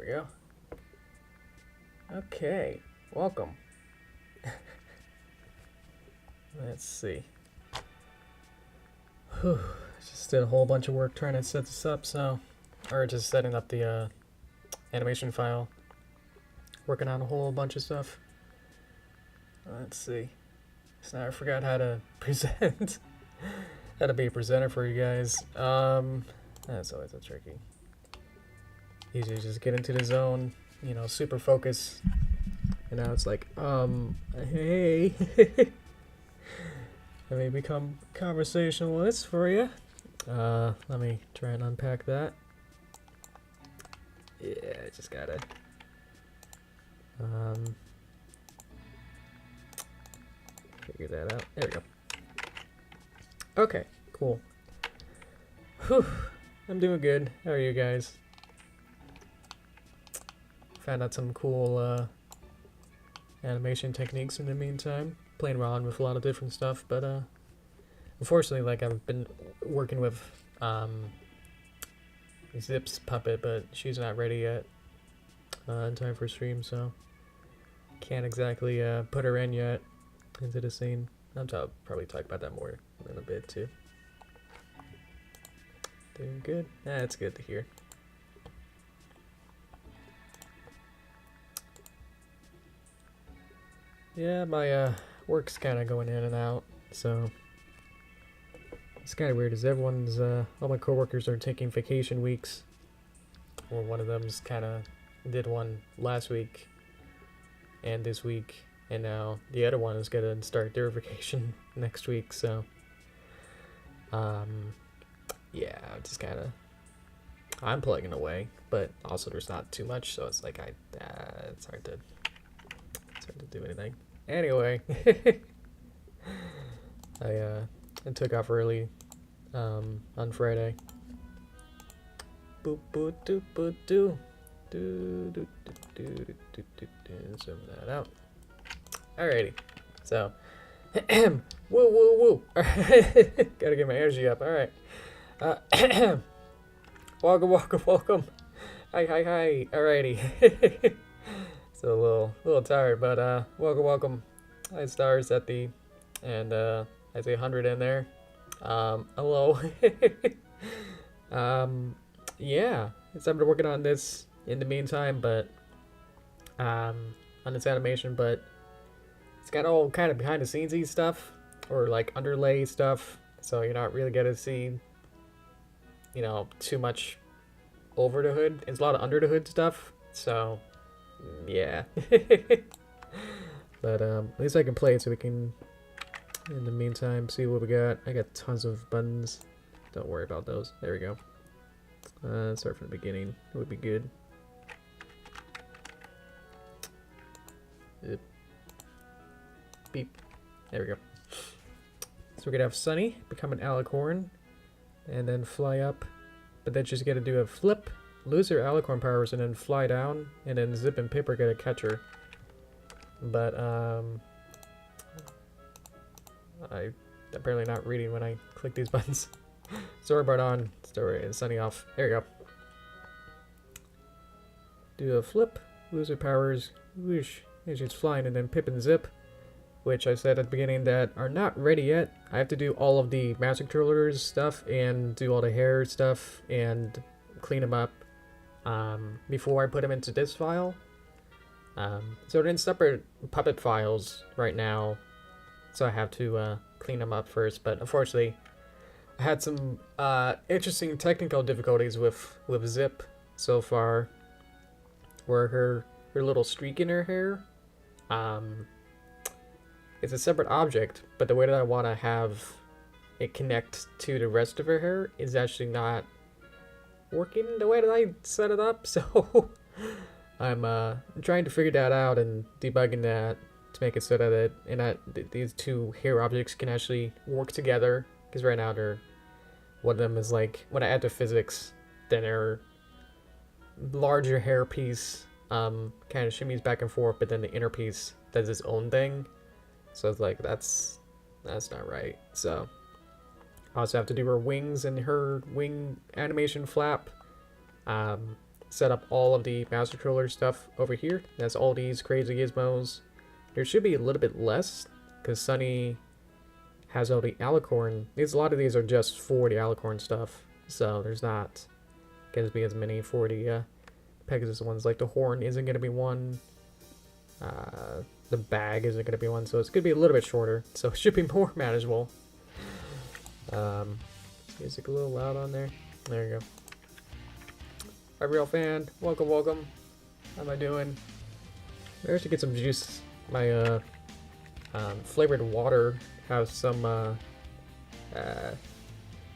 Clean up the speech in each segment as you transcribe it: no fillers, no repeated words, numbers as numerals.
we go. Okay, welcome. Let's see. Whew. Just did a whole bunch of work trying to set this up, or just setting up the animation file. Working on a whole bunch of stuff. Let's see. So now I forgot how to present. How to be a presenter for you guys. That's always a tricky. Usually just get into the zone, you know, super focus. And now it's like, hey. Let me become conversationalist for you. Let me try and unpack that. Yeah, I just gotta. Figure that out. There we go. Okay, cool. Whew. I'm doing good. How are you guys? Found out some cool animation techniques in the meantime. Playing around with a lot of different stuff, but unfortunately, like, I've been working with Zip's puppet, but she's not ready yet in time for stream, so can't exactly put her in yet into the scene. I'll probably talk about that more in a bit too. Doing good? That's good to hear. Yeah, my work's kind of going in and out, so it's kind of weird. Is everyone's all my coworkers are taking vacation weeks, or one of them's kind of did one last week and this week, and now the other one is gonna start their vacation next week. So yeah, just kind of I'm plugging away, but also there's not too much, so it's like it's hard to do anything. Anyway, I took off early on Friday. Boop boop doop boop doo. Zoom that out. Alrighty. So woo woo woo. Gotta get my energy up. Alright. Welcome. Hi. Alrighty. So a little tired, but welcome. Hi stars at the, and I say 100 in there. Hello. Yeah, so I've been working on this in the meantime, but on this animation, but it's got all kind of behind the scenes-y stuff, or like underlay stuff, so you're not really gonna see, you know, too much over the hood. It's a lot of under the hood stuff, so yeah. But at least I can play it, so we can, in the meantime, see what we got. I got tons of buttons. Don't worry about those. There we go. Start from the beginning. It would be good. Beep. There we go. So we're gonna have Sunny become an alicorn, and then fly up. But then she's gonna do a flip, lose her alicorn powers, and then fly down, and then Zip and Pip are gonna catch her. But I'm apparently not reading when I click these buttons. Storyboard on, story and Sunny off. There you go. Do a flip, lose her powers, whoosh, and she's flying, and then Pip and Zip, which I said at the beginning that are not ready yet. I have to do all of the mouse controllers stuff and do all the hair stuff and clean them up before I put them into this file. So they're in separate puppet files right now, so I have to clean them up first. But unfortunately, I had some interesting technical difficulties with Zip so far, where her little streak in her hair, it's a separate object, but the way that I want to have it connect to the rest of her hair is actually not working the way that I set it up. So I'm trying to figure that out and debugging that to make it so that these two hair objects can actually work together. Because right now one of them is like, when I add the physics, then their larger hair piece kind of shimmies back and forth, but then the inner piece does its own thing. So it's like, that's not right. So I also have to do her wings and her wing animation flap. set up all of the master controller stuff over here. That's all these crazy gizmos. There should be a little bit less because Sunny has all the alicorn. A lot of these are just for the alicorn stuff, so there's not going to be as many for the Pegasus ones. Like the horn isn't going to be one. The bag isn't going to be one, so it's going to be a little bit shorter. So it should be more manageable. Music a little loud on there. There you go. Hi, real fan. Welcome, welcome. How am I doing? I should get some juice. My flavored water has some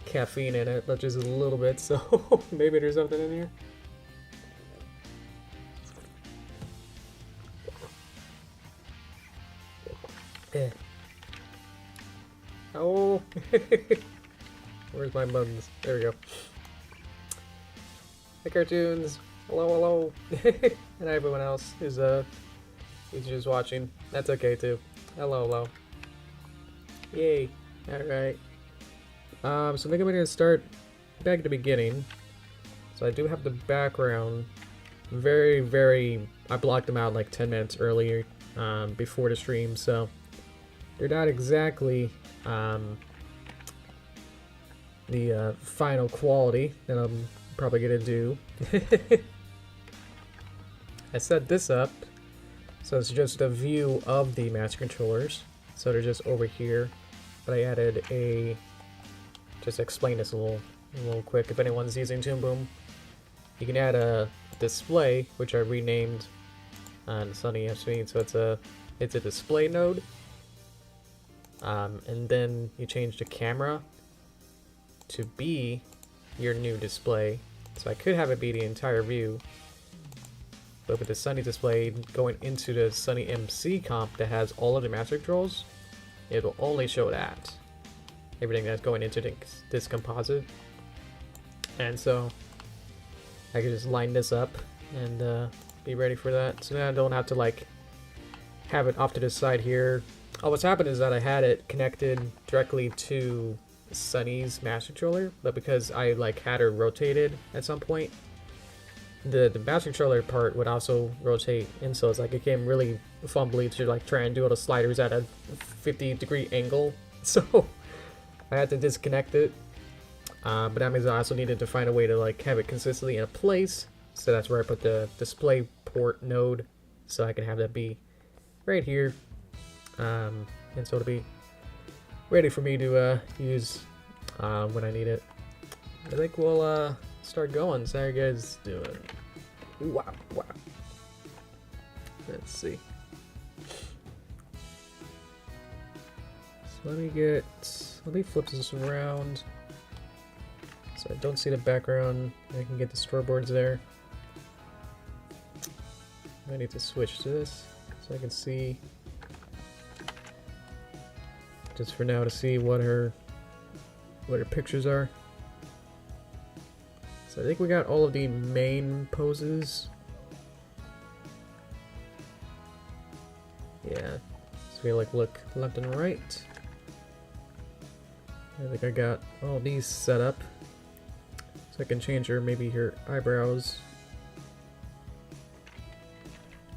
caffeine in it, but just a little bit. So maybe there's something in here. Oh, where's my buns? There we go. Hey, cartoons. Hello, hello. And everyone else who's just watching. That's okay too. Hello, hello. Yay. All right. So I think I'm gonna start back at the beginning. So I do have the background. I blocked them out like 10 minutes earlier, before the stream. So they're not exactly the final quality that I'm probably gonna do. I set this up so it's just a view of the master controllers, so they're just over here, but I added just explain this a little quick. If anyone's using Toon Boom, you can add a display, which I renamed on Sunny FC, so it's a display node. And then you change the camera to be your new display. So I could have it be the entire view, but with the Sunny display going into the Sunny MC comp that has all of the master controls, it will only show that. Everything that's going into this composite. And so I can just line this up and be ready for that. So then I don't have to like have it off to the side here. Oh, what's happened is that I had it connected directly to Sunny's master controller, but because I like had her rotated at some point, the master controller part would also rotate, and so it's like it became really fumbly to like try and do all the sliders at a 50-degree angle. So I had to disconnect it, but that means I also needed to find a way to like have it consistently in a place. So that's where I put the display port node, so I can have that be right here. And so it'll be ready for me to use when I need it. I think we'll start going. So how you guys doing? Wow, wow. Let's see. So let me flip this around so I don't see the background. I can get the storyboards there. I need to switch to this so I can see, just for now, to see what her pictures are. So I think we got all of the main poses. Yeah, so we like look left and right. I think I got all these set up, so I can change her, maybe her eyebrows.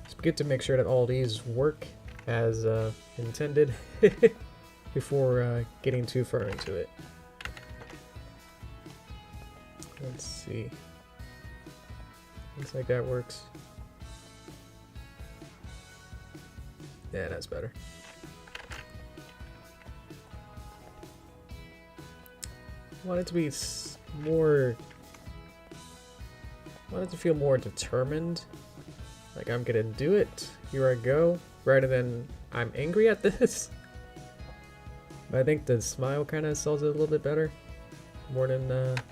It's good to make sure that all these work as intended before getting too far into it. Let's see. Looks like that works. Yeah, that's better. I want it to be more. I want it to feel more determined. Like I'm gonna do it. Here I go. Rather than I'm angry at this. But I think the smile kind of sells it a little bit better. More than that.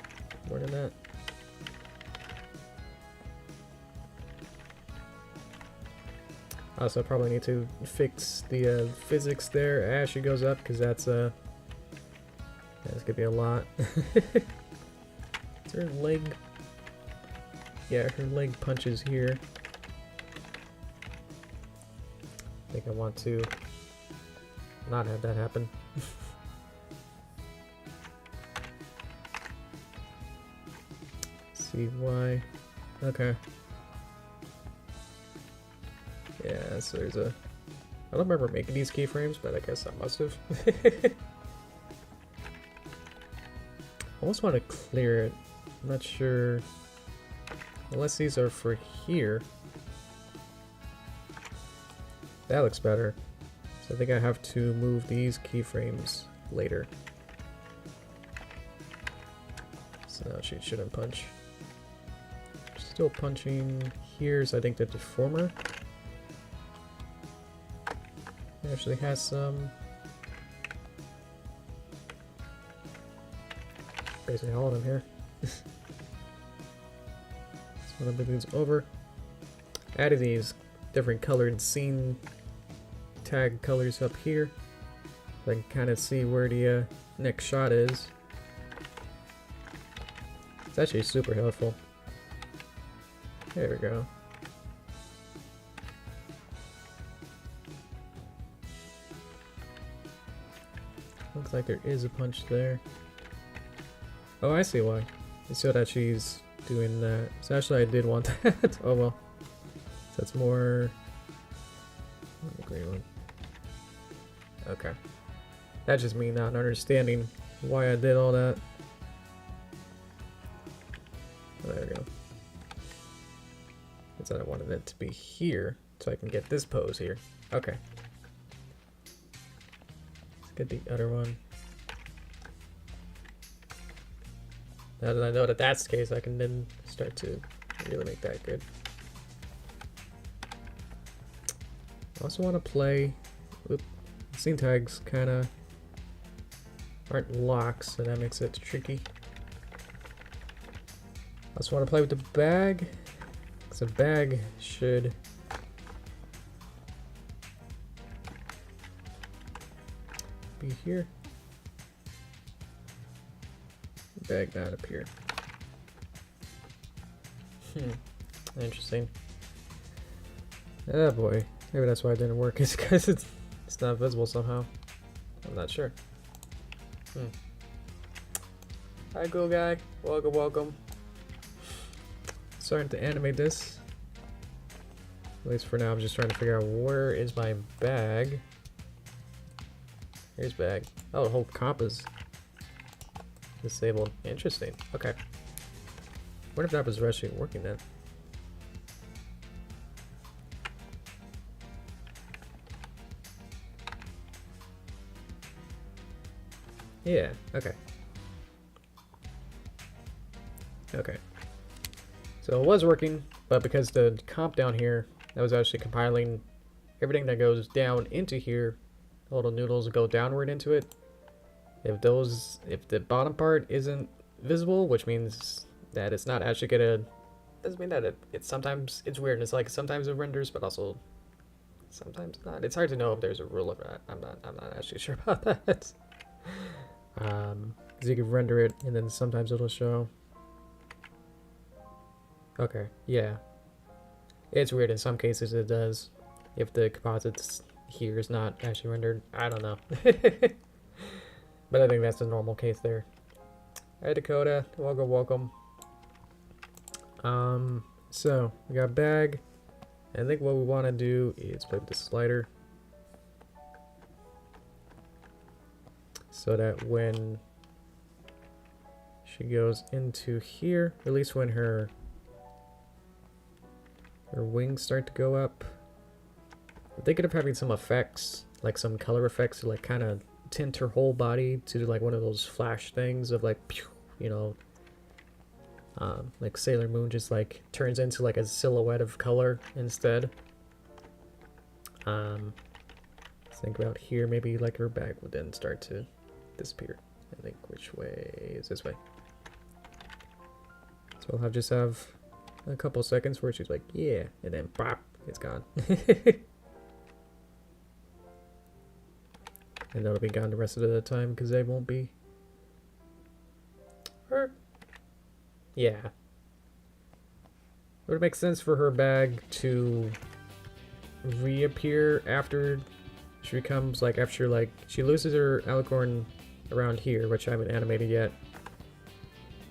Also, I probably need to fix the physics there as she goes up, because that's gonna be a lot. Is her leg? Yeah, her leg punches here. I think I want to not have that happen. See why. Okay. Yeah, so there's a... I don't remember making these keyframes, but I guess I must have. I almost want to clear it. I'm not sure. Unless these are for here. That looks better. So I think I have to move these keyframes later. So now she shouldn't punch. Still punching. Here's, I think, the deformer. It actually has some. Basically all of them here. So one of the things over. Added these different colored scene tag colors up here. So I can kind of see where the next shot is. It's actually super helpful. There we go. Looks like there is a punch there. Oh, I see why. It's so that she's doing that. So actually I did want that. Oh well. So that's more... the green one. Okay. That's just me not understanding why I did all that. Oh, there we go. I said I wanted it to be here so I can get this pose here. Okay. Let's get the other one. Now that I know that that's the case, I can then start to really make that good. I also want to play... Oop, scene tags kind of aren't locked, so that makes it tricky. I also want to play with the bag, because the bag should be here. Bag not up here. Interesting. Oh boy. Maybe that's why it didn't work. It's because it's not visible somehow. I'm not sure. Hi, cool guy. Welcome, welcome. Starting to animate this. At least for now, I'm just trying to figure out where is my bag. Here's bag. Oh, the whole comp is disabled. Interesting. Okay. What if that was actually working then? Yeah, okay. Okay. So it was working, but because the comp down here, that was actually compiling everything that goes down into here, the little noodles go downward into it. If the bottom part isn't visible, which means that it's not actually gonna, doesn't mean that it's sometimes, it's weird, it's like sometimes it renders, but also sometimes not. It's hard to know if there's a rule of that. I'm not actually sure about that. Because you can render it and then sometimes it'll show. Okay, yeah. It's weird, in some cases it does. If the composites here is not actually rendered, I don't know. But I think that's the normal case there. Hi Dakota, welcome, welcome. So we got bag. I think what we want to do is play with the slider. So that when she goes into here, at least when her wings start to go up, I'm thinking of having some effects, like some color effects to like kind of tint her whole body to do like one of those flash things of like, you know, like Sailor Moon just like turns into like a silhouette of color instead. Let's think about here, maybe like her bag would then start to disappear. I think which way is this way. So I'll just have a couple seconds where she's like, yeah, and then pop, it's gone. And that'll be gone the rest of the time because they won't be. Or, yeah. Would it make sense for her bag to reappear after she becomes like, after like, she loses her alicorn around here, which I haven't animated yet.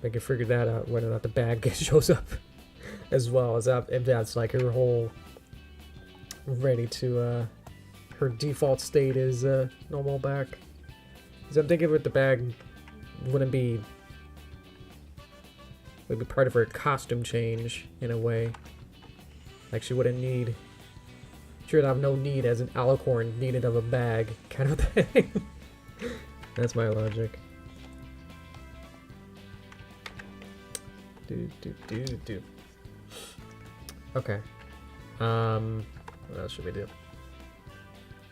I can figure that out, whether or not the bag shows up as well as that, if that's like her whole ready to her default state is normal back. Because I'm thinking with the bag would be part of her costume change in a way. Like she wouldn't need, she would have no need as an alicorn needed of a bag kind of thing. That's my logic. Okay. What else should we do?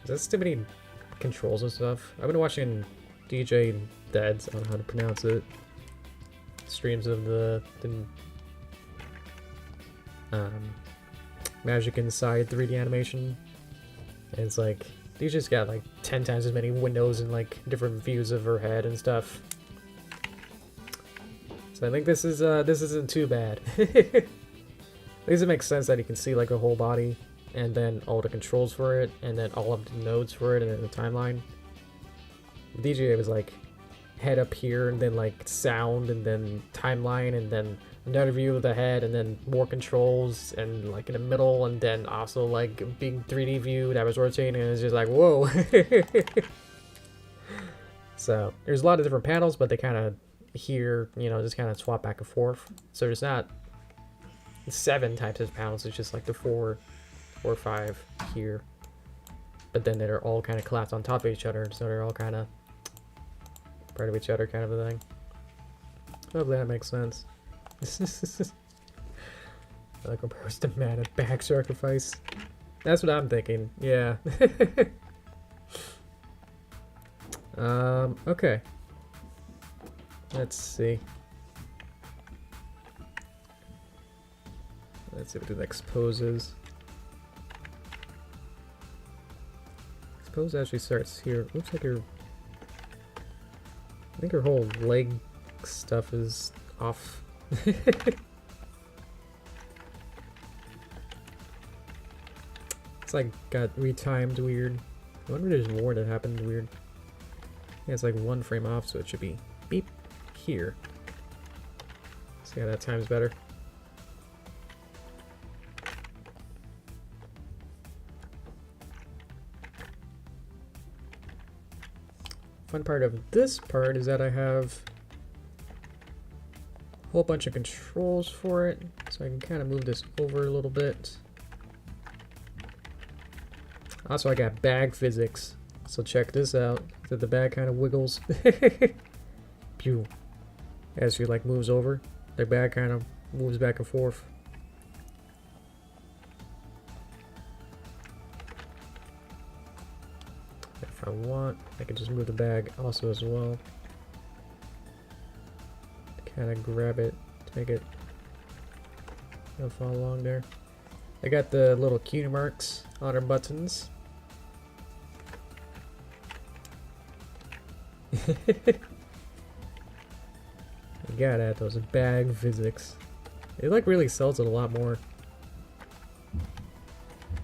There's too many controls and stuff. I've been watching DJ Dead's, I don't know how to pronounce it, streams of the Magic Inside 3D animation. And it's like, DJ's got like 10 times as many windows and like different views of her head and stuff. So I think this isn't too bad. At least it makes sense that you can see like a whole body, and then all the controls for it, and then all of the nodes for it, and then the timeline. DJ was like head up here, and then like sound, and then timeline, and then another view of the head, and then more controls, and like in the middle, and then also like a big 3D view that was rotating, and it's just like, whoa. So there's a lot of different panels, but they kind of here, you know, just kind of swap back and forth. So there's not 7 types of panels, it's just like the 4 or 5 here. But then they're all kind of collapsed on top of each other, so they're all kind of part of each other kind of a thing. Hopefully that makes sense. Like opposed to man at back sacrifice. That's what I'm thinking, yeah. Okay. Let's see. Let's see what the next pose is. This pose actually starts here. Looks like her... I think her whole leg stuff is off. It's like got retimed weird. I wonder if there's more that happened weird. Yeah, it's like 1 frame off, so it should be beep here. See how that time's better. Fun part of this part is that I have a whole bunch of controls for it, so I can kind of move this over a little bit. Also, I got bag physics, so check this out. That the bag kind of wiggles. Pew. As she like moves over, the bag kind of moves back and forth. If I want, I can just move the bag also as well. Kind of grab it to make it not fall along there. I got the little cutie marks on her buttons. You gotta add those bag physics. It like really sells it a lot more.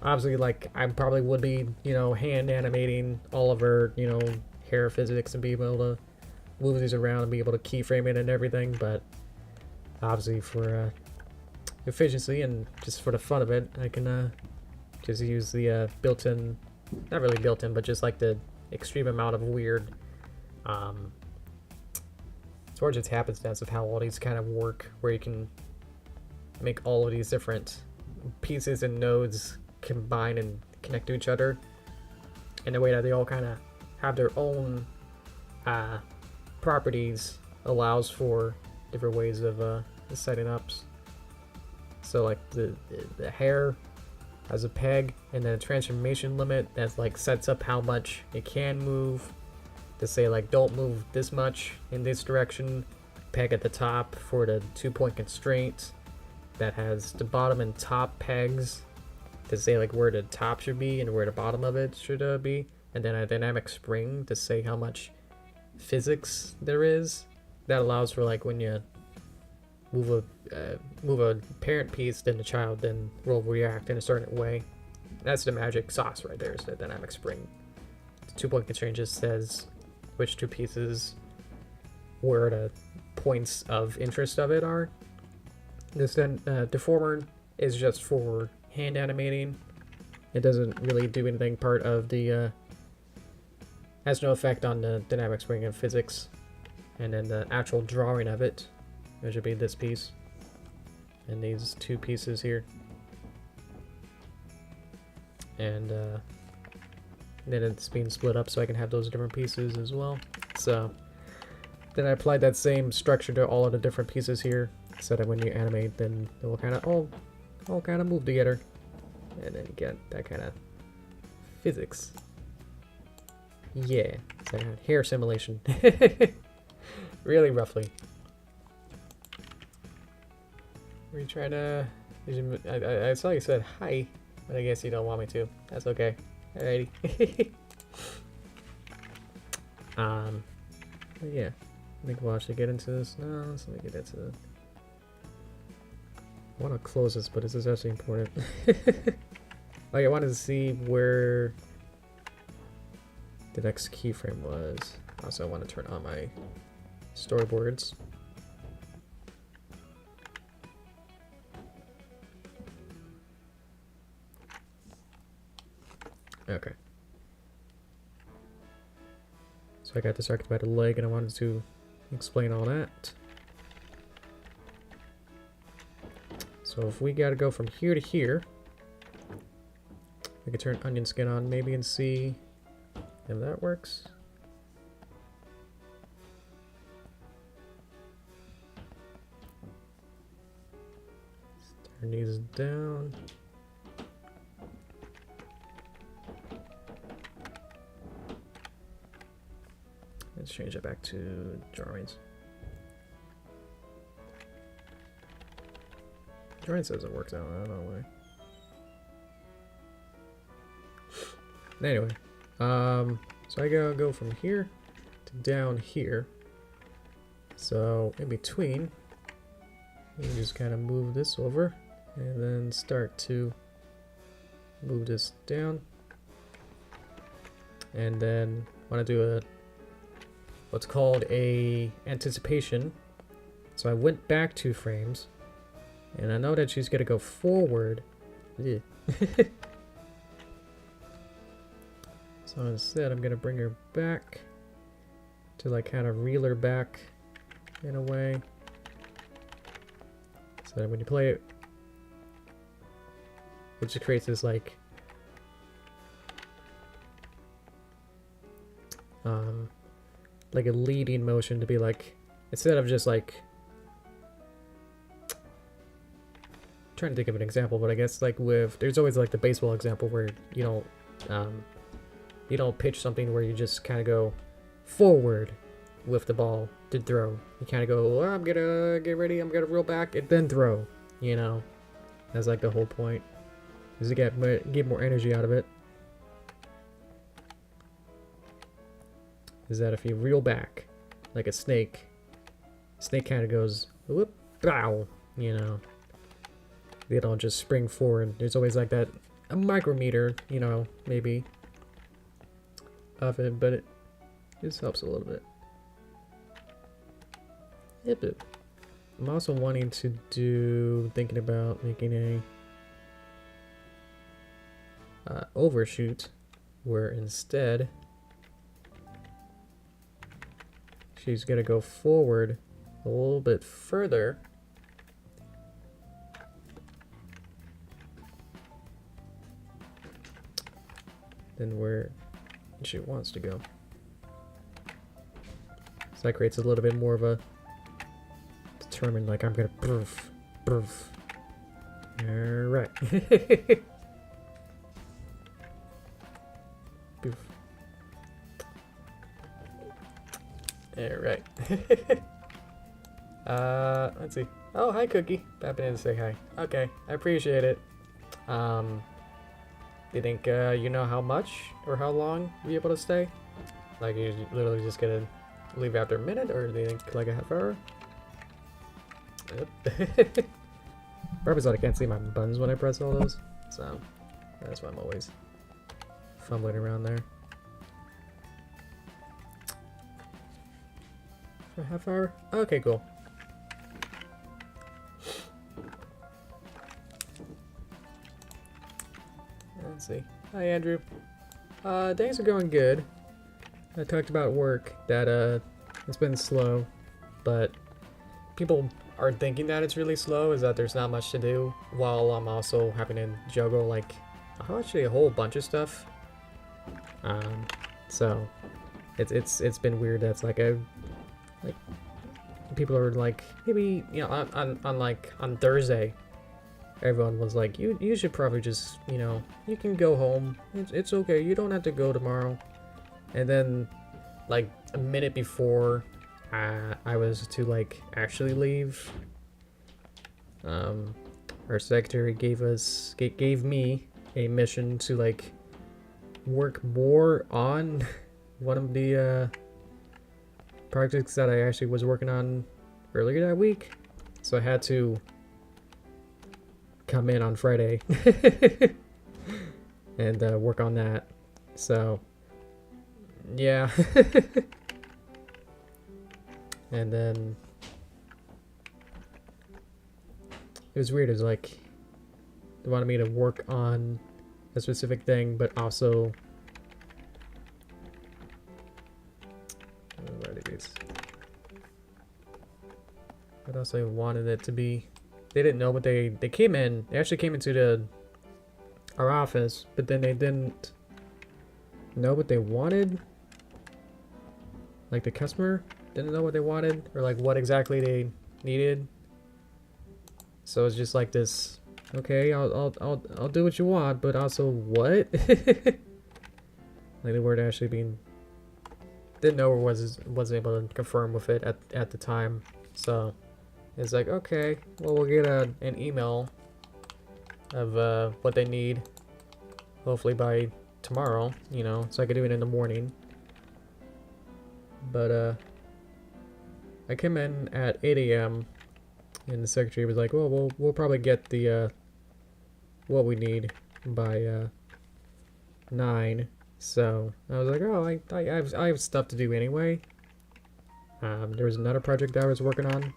Obviously, like I probably would be, you know, hand animating all of her, you know, hair physics and be able to move these around and be able to keyframe it and everything. But obviously, for efficiency and just for the fun of it, I can just use the built-in, not really built-in, but just like the extreme amount of weird. Or just happenstance of how all these kind of work, where you can make all of these different pieces and nodes combine and connect to each other in a way that they all kind of have their own properties, allows for different ways of setting ups. So like the hair has a peg and then a transformation limit that's like sets up how much it can move. To say like don't move this much in this direction, peg at the top for the 2-point constraint that has the bottom and top pegs to say like where the top should be and where the bottom of it should be, and then a dynamic spring to say how much physics there is that allows for like when you move a parent piece, then the child then will react in a certain way. That's the magic sauce right there, is the dynamic spring. The 2-point constraint just says which 2 pieces, where the points of interest of it are, This deformer is just for hand animating. It doesn't really do anything part of the, has no effect on the dynamic spring of physics. And then the actual drawing of it, which would be this piece. And these two pieces here. And then it's being split up so I can have those different pieces as well. So then I applied that same structure to all of the different pieces here, so that when you animate, then it will kind of all kind of move together, and then you get that kind of physics. Yeah, it's like a hair simulation, really roughly. We try to. I saw you said hi, but I guess you don't want me to. That's okay. Alrighty. Yeah. I think we'll actually get into this now. So let me get into it. I want to close this, but this is actually important. Like, I wanted to see where the next keyframe was. Also, I want to turn on my storyboards. Okay. So I got distracted by the leg and I wanted to explain all that. So if we gotta go from here to here, we could turn onion skin on maybe and see if that works. Let's turn these down. Let's change it back to drawings. Drawing says it works out, I don't know why. Anyway, so I gotta go from here to down here. So in between, you just kind of move this over and then start to move this down. And then want to do a what's called a anticipation. So I went back 2 frames, and I know that she's gonna go forward. So instead, I'm gonna bring her back to like kind of reel her back in a way, so that when you play it, it just creates this like a leading motion to be like, instead of just like, trying to think of an example, but I guess like with, there's always like the baseball example where you don't pitch something where you just kind of go forward with the ball to throw. You kind of go, oh, I'm gonna get ready, I'm gonna reel back and then throw, you know. That's like the whole point, is to get more energy out of it. Is that if you reel back like a snake kind of goes whoop, bow, you know. They don't just spring forward. There's always like that a micrometer, you know, maybe of it, but it just helps a little bit. Yep. I'm also wanting to thinking about making a overshoot where instead she's gonna go forward a little bit further. Than where she wants to go. So that creates a little bit more of a determined, like I'm gonna poof, poof. Alright. Poof. Alright. Let's see. Oh, hi Cookie. Popping in to say hi. Okay, I appreciate it. Do you think you know how much or how long you'll be able to stay? Like, you're literally just gonna leave after a minute, or do you think like a half hour? Yep. Probably so I can't see my buttons when I press all those, so that's why I'm always fumbling around there. For a half hour? Okay, cool. Let's see. Hi, Andrew. Things are going good. I talked about work, that, it's been slow, but people are thinking that it's really slow, is that there's not much to do, while I'm also having to juggle, like, actually a whole bunch of stuff. So, it's been weird. That's like people are like, maybe, you know, on Thursday, everyone was like, you should probably just, you know, you can go home. It's okay. You don't have to go tomorrow. And then, like, a minute before I was to, like, actually leave, our secretary gave me a mission to, like, work more on one of the projects that I actually was working on earlier that week. So I had to come in on Friday and work on that. So yeah. And then it was weird. It was like they wanted me to work on a specific thing, but also what else I wanted it to be. They didn't know, but they came in. They actually came into our office, but then they didn't know what they wanted. Like the customer didn't know what they wanted, or like what exactly they needed. So it's just like this. Okay, I'll do what you want, but also what? Like they weren't actually being, didn't know or wasn't able to confirm with it at the time. So it's like, okay, well, we'll get an email of what they need, hopefully by tomorrow, you know, so I could do it in the morning. But I came in at 8 a.m. and the secretary was like, well, we'll probably get the what we need by 9. So I was like, oh, I have stuff to do anyway. There was another project that I was working on.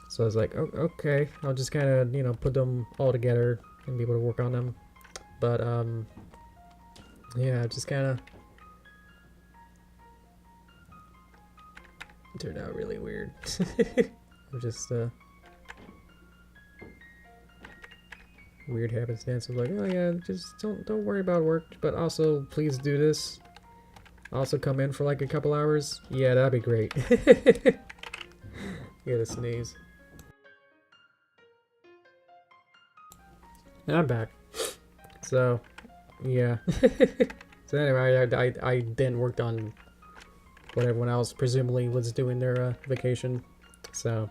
So I was like, oh, okay, I'll just kind of, you know, put them all together and be able to work on them. But, yeah, just kind of turned out really weird. Just, weird happenstance of like, oh yeah, just don't worry about work, but also please do this. Also come in for like a couple hours. Yeah, that'd be great. Get a sneeze. And I'm back. So, yeah. So anyway, I then worked on what everyone else presumably was doing their vacation. So,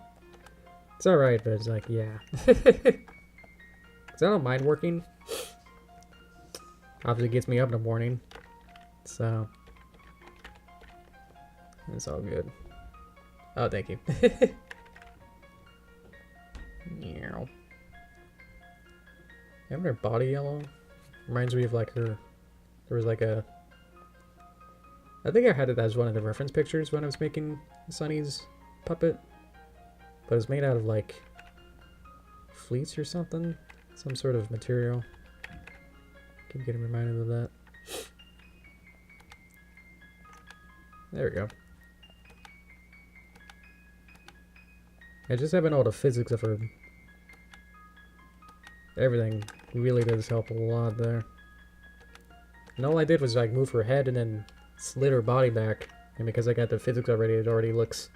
it's alright, but it's like, yeah. Because I don't mind working. Obviously gets me up in the morning. So, it's all good. Oh, thank you. Meow. Having her body yellow reminds me of like her. There was like a. I think I had it as one of the reference pictures when I was making Sunny's puppet, but it was made out of like fleece or something, some sort of material. Keep getting reminded of that. There we go. I just haven't all the physics of her. Everything really does help a lot there. And all I did was like move her head and then slid her body back. And because I got the physics already, it already looks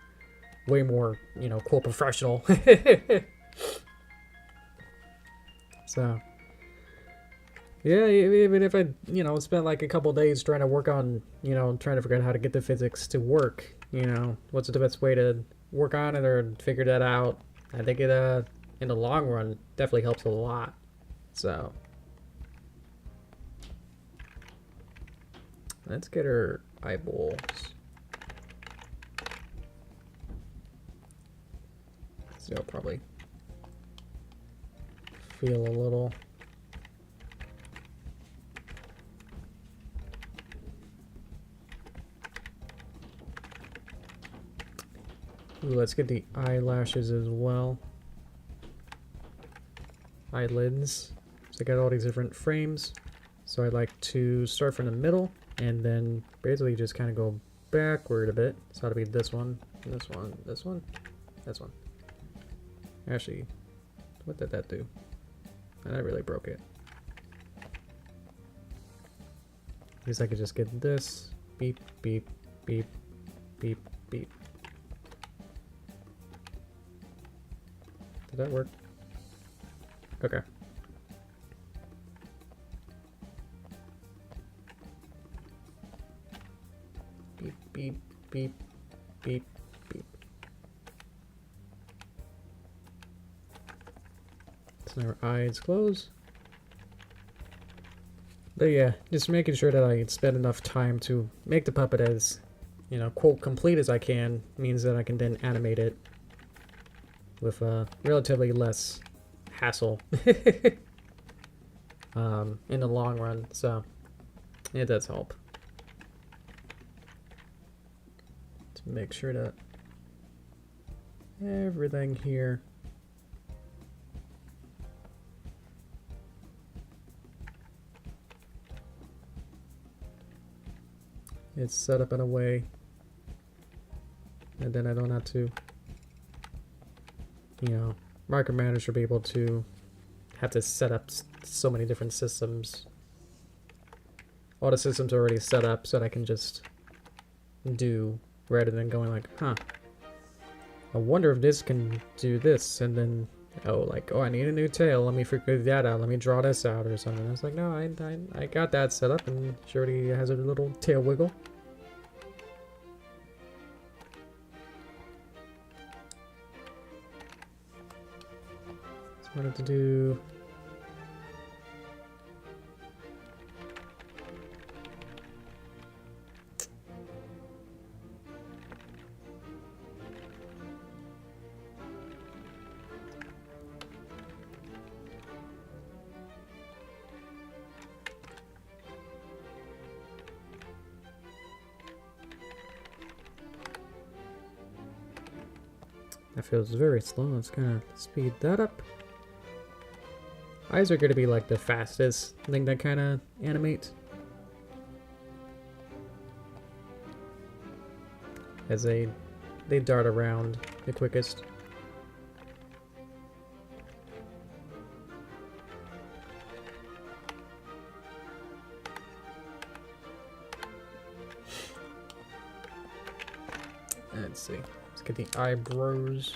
way more, you know, quote, professional. So, yeah, even if I, you know, spent like a couple days trying to work on, you know, trying to figure out how to get the physics to work, you know, what's the best way to work on it or figure that out, I think it, in the long run, definitely helps a lot. So, let's get her eyeballs. So I'll probably feel a little. Ooh, let's get the eyelashes as well. Eyelids. So I got all these different frames. So I like to start from the middle and then basically just kind of go backward a bit. So it'll be this one, this one, this one, this one. Actually, what did that do? That really broke it. At least I could just get this. Beep, beep, beep, beep, beep. Did that work? Okay. Beep, beep, beep, beep, beep. So now our eyes close. But yeah, just making sure that I spend enough time to make the puppet as, you know, quote, complete as I can, means that I can then animate it with relatively less hassle in the long run. So it does help to make sure that everything here is set up in a way and then I don't have to, you know, micromanage or be able to have to set up so many different systems. All the systems are already set up so that I can just do, rather than going like, huh, I wonder if this can do this, and then, oh, like, oh, I need a new tail, let me figure that out, let me draw this out or something. It's like, no, I got that set up, and she already has a little tail wiggle. So I wanted to do... That feels very slow. Let's kind of speed that up. Eyes are going to be like the fastest thing that kind of animate, as they dart around the quickest. Let's see. Let's get the eyebrows.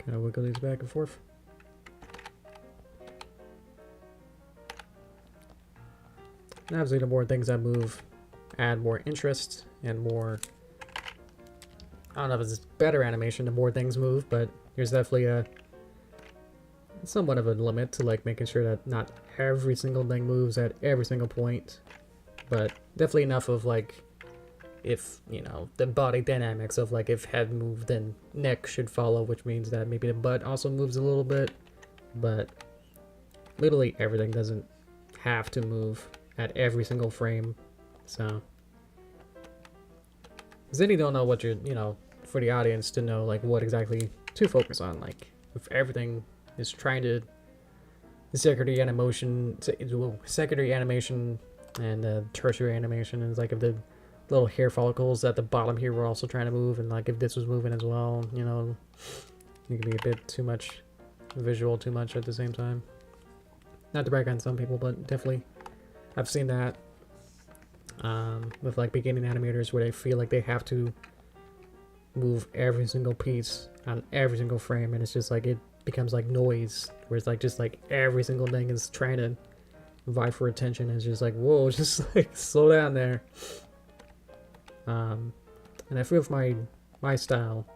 Kind of wiggle these back and forth. And obviously, the more things I move, add more interest and more. I don't know if it's better animation the more things move, but there's definitely a somewhat of a limit to like making sure that not every single thing moves at every single point, but definitely enough of like, if, you know, the body dynamics of like if head moved then neck should follow, which means that maybe the butt also moves a little bit, but literally everything doesn't have to move at every single frame. So because then you don't know what you're, you know, for the audience to know like what exactly to focus on. Like if everything is trying to secondary animation and tertiary animation, is like if the little hair follicles at the bottom here were also trying to move, and like if this was moving as well, you know, it could be a bit too much visual, too much at the same time. Not to brag on some people, but definitely I've seen that with like beginning animators where they feel like they have to move every single piece on every single frame, and it's just like it becomes like noise, where it's like just like every single thing is trying to vie for attention. It's just like, whoa, just like slow down there. And I feel with my style,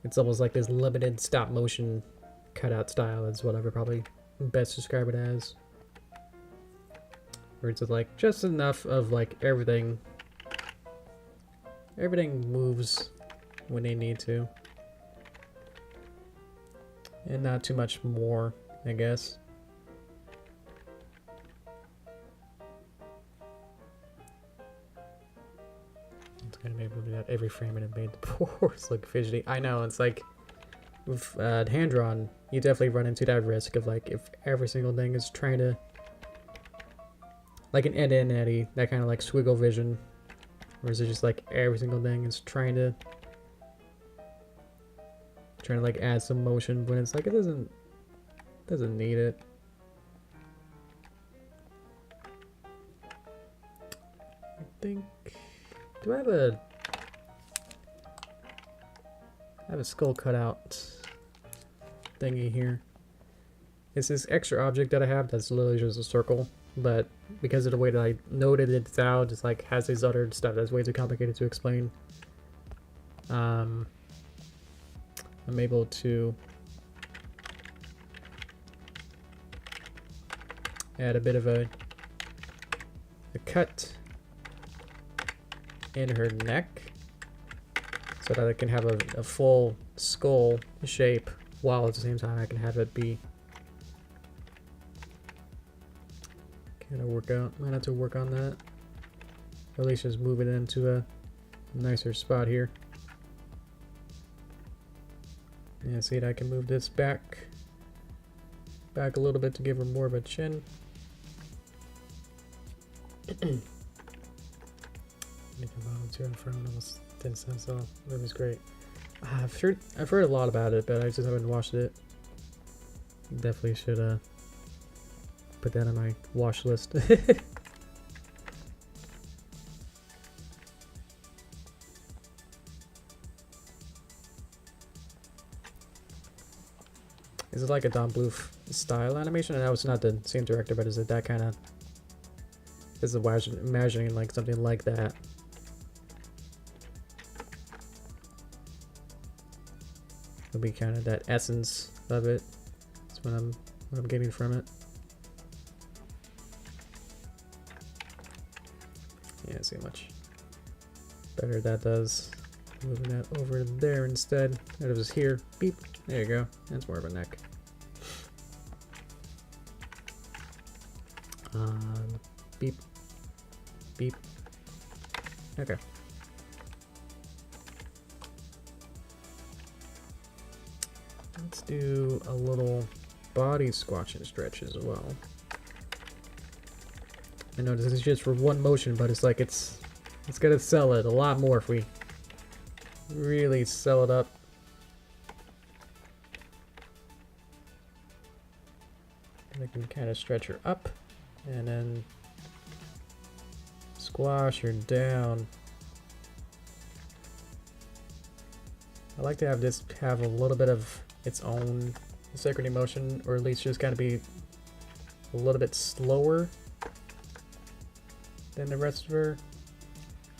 It's almost like this limited stop motion cutout style is what I would probably best describe it as. Where it's like just enough of like everything moves when they need to. And not too much more, I guess. It's gonna maybe do that every frame and it made the pores look fidgety. I know, it's like with hand drawn, you definitely run into that risk of like if every single thing is trying to like an Ed and Eddie, that kind of like squiggle vision. Or is it just like every single thing is trying to like add some motion when it's like it doesn't need it. I think, do I have a skull cutout thingy here. It's this extra object that I have that's literally just a circle, but because of the way that I noted it out, just like has these other stuff that's way too complicated to explain. I'm able to add a bit of a cut in her neck so that I can have a full skull shape while at the same time I can have it be kind of work out. Might have to work on that. Or at least just move it into a nicer spot here. Yeah, see, I can move this back a little bit to give her more of a chin. Make a bottom two in front, almost 10 cents off. That was great. I've heard a lot about it, but I just haven't watched it. Definitely should put that on my watch list. Is it like a Don Bluth style animation? I know it's not the same director, but is it that kind of... Is it imagining like something like that? It'll be kind of that essence of it. That's what I'm getting from it. Yeah, see how much better that does. Moving that over there instead. It was here. Beep. There you go. That's more of a neck. Beep. Beep. Okay. Let's do a little body squash and stretch as well. I know this is just for one motion, but it's like it's gonna sell it a lot more if we really sell it up. And I can kind of stretch her up and then squash her down. I like to have this have a little bit of its own synchrony motion, or at least just kind of be a little bit slower than the rest of her.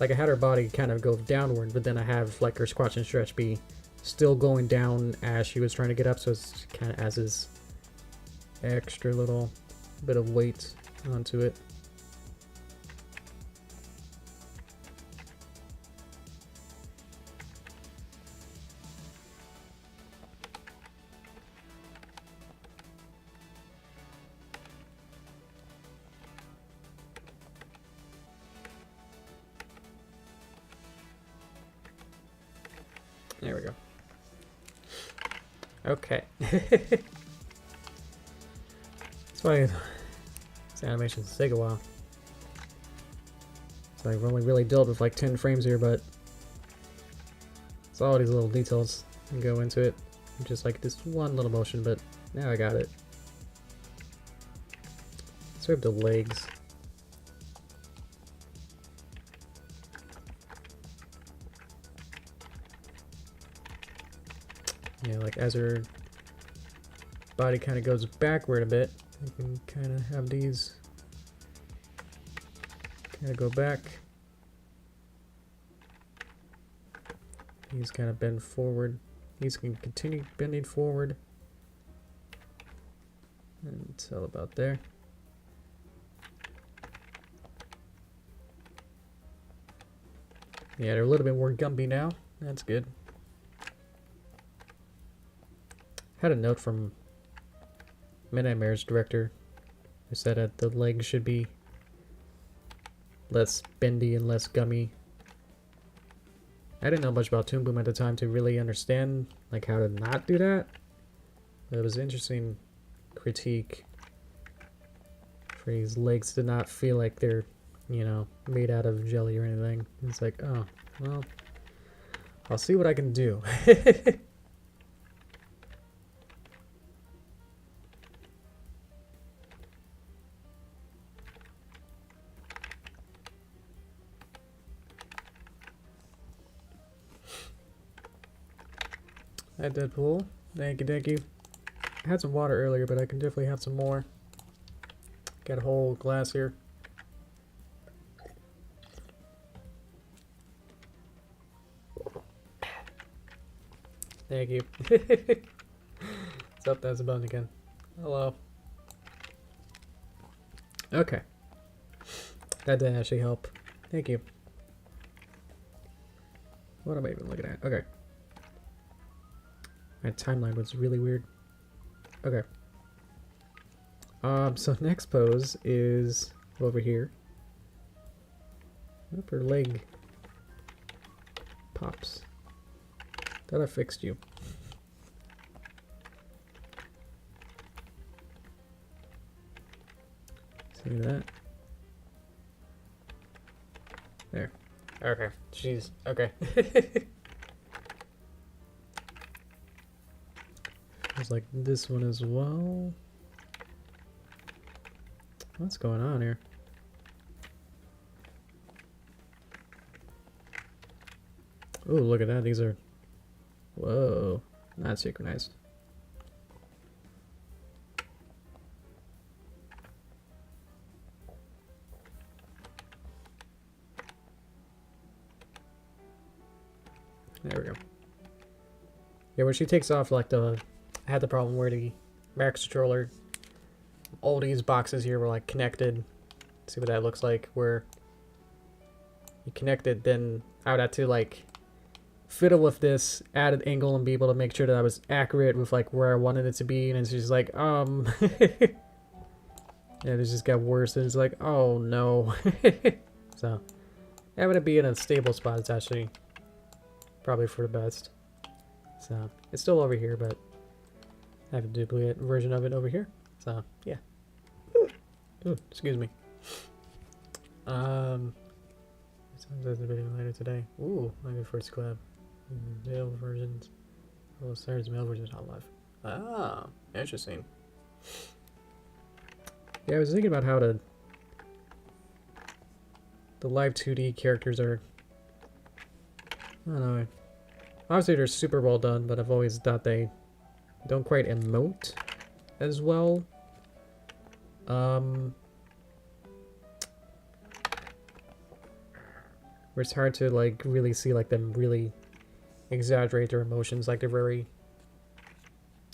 Like I had her body kind of go downward, but then I have like her squash and stretch be still going down as she was trying to get up, so it's kind of adds this extra little bit of weight onto it. There we go. Okay. That's why this animations take a while. So I've only really dealt with like 10 frames here, but it's all these little details that go into it. Just like this one little motion, but now I got it. So we have the legs. Yeah, like as her body kind of goes backward a bit, you can kind of have these kind of go back. These kind of bend forward. These can continue bending forward. Until about there. Yeah, they're a little bit more Gumby now. That's good. Had a note from Midnight Mare's director who said that the legs should be less bendy and less gummy. I didn't know much about Toon Boom at the time to really understand like how to not do that. But it was an interesting critique. For his legs to not feel like they're, you know, made out of jelly or anything. It's like, oh, well, I'll see what I can do. Hi, Deadpool. Thank you, thank you. I had some water earlier, but I can definitely have some more. Got a whole glass here. Thank you. What's up? That's a button again. Hello. Okay. That did actually help. Thank you. What am I even looking at? Okay. My timeline was really weird. Okay. So next pose is over here. Upper leg pops. Thought I fixed you. See that? There. Okay. Jeez. Okay. It's like this one as well. What's going on here? Oh, look at that. These are... Whoa. Not synchronized. There we go. Yeah, when she takes off, like I had the problem where the Max controller, all these boxes here were like connected. See what that looks like, where you connect it, then I would have to like fiddle with this added angle and be able to make sure that I was accurate with like where I wanted it to be, and it's just like, yeah, it just got worse, and it's like, oh no. So having it be in a stable spot is actually probably for the best. So it's still over here, but I have a duplicate version of it over here. So yeah. Ooh, excuse me. Sounds like the video later today. Ooh, my good first collab. Male versions. Oh, sorry, male versions not live. Ah, interesting. Yeah, I was thinking about how the live 2D characters are. I don't know. Obviously, they're super well done, but I've always thought they don't quite emote as well. Where it's hard to like really see like them really exaggerate their emotions, like they're very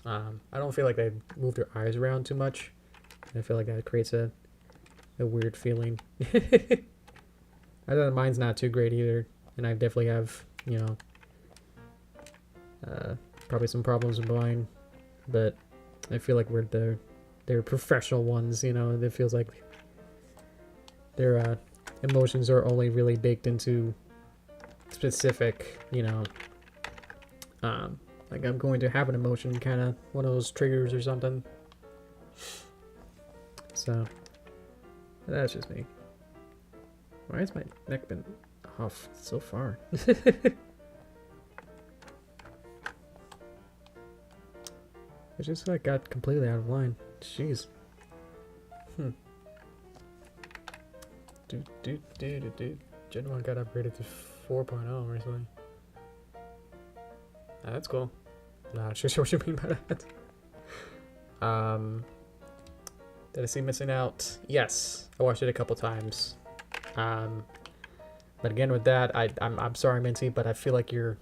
I don't feel like they move their eyes around too much. I feel like that creates a weird feeling. I know mine's not too great either, and I definitely have, you know, probably some problems with mine, but I feel like they're professional ones, you know. It feels like their emotions are only really baked into specific, you know, like I'm going to have an emotion, kind of one of those triggers or something. So that's just me. Why has my neck been off so far? It just like got completely out of line. Jeez. Gen 1 got upgraded to 4.0 recently. That's cool. Not sure what you mean by that. Did I see Missing Out? Yes, I watched it a couple times. But again with that, I'm sorry, Minty, but I feel like you're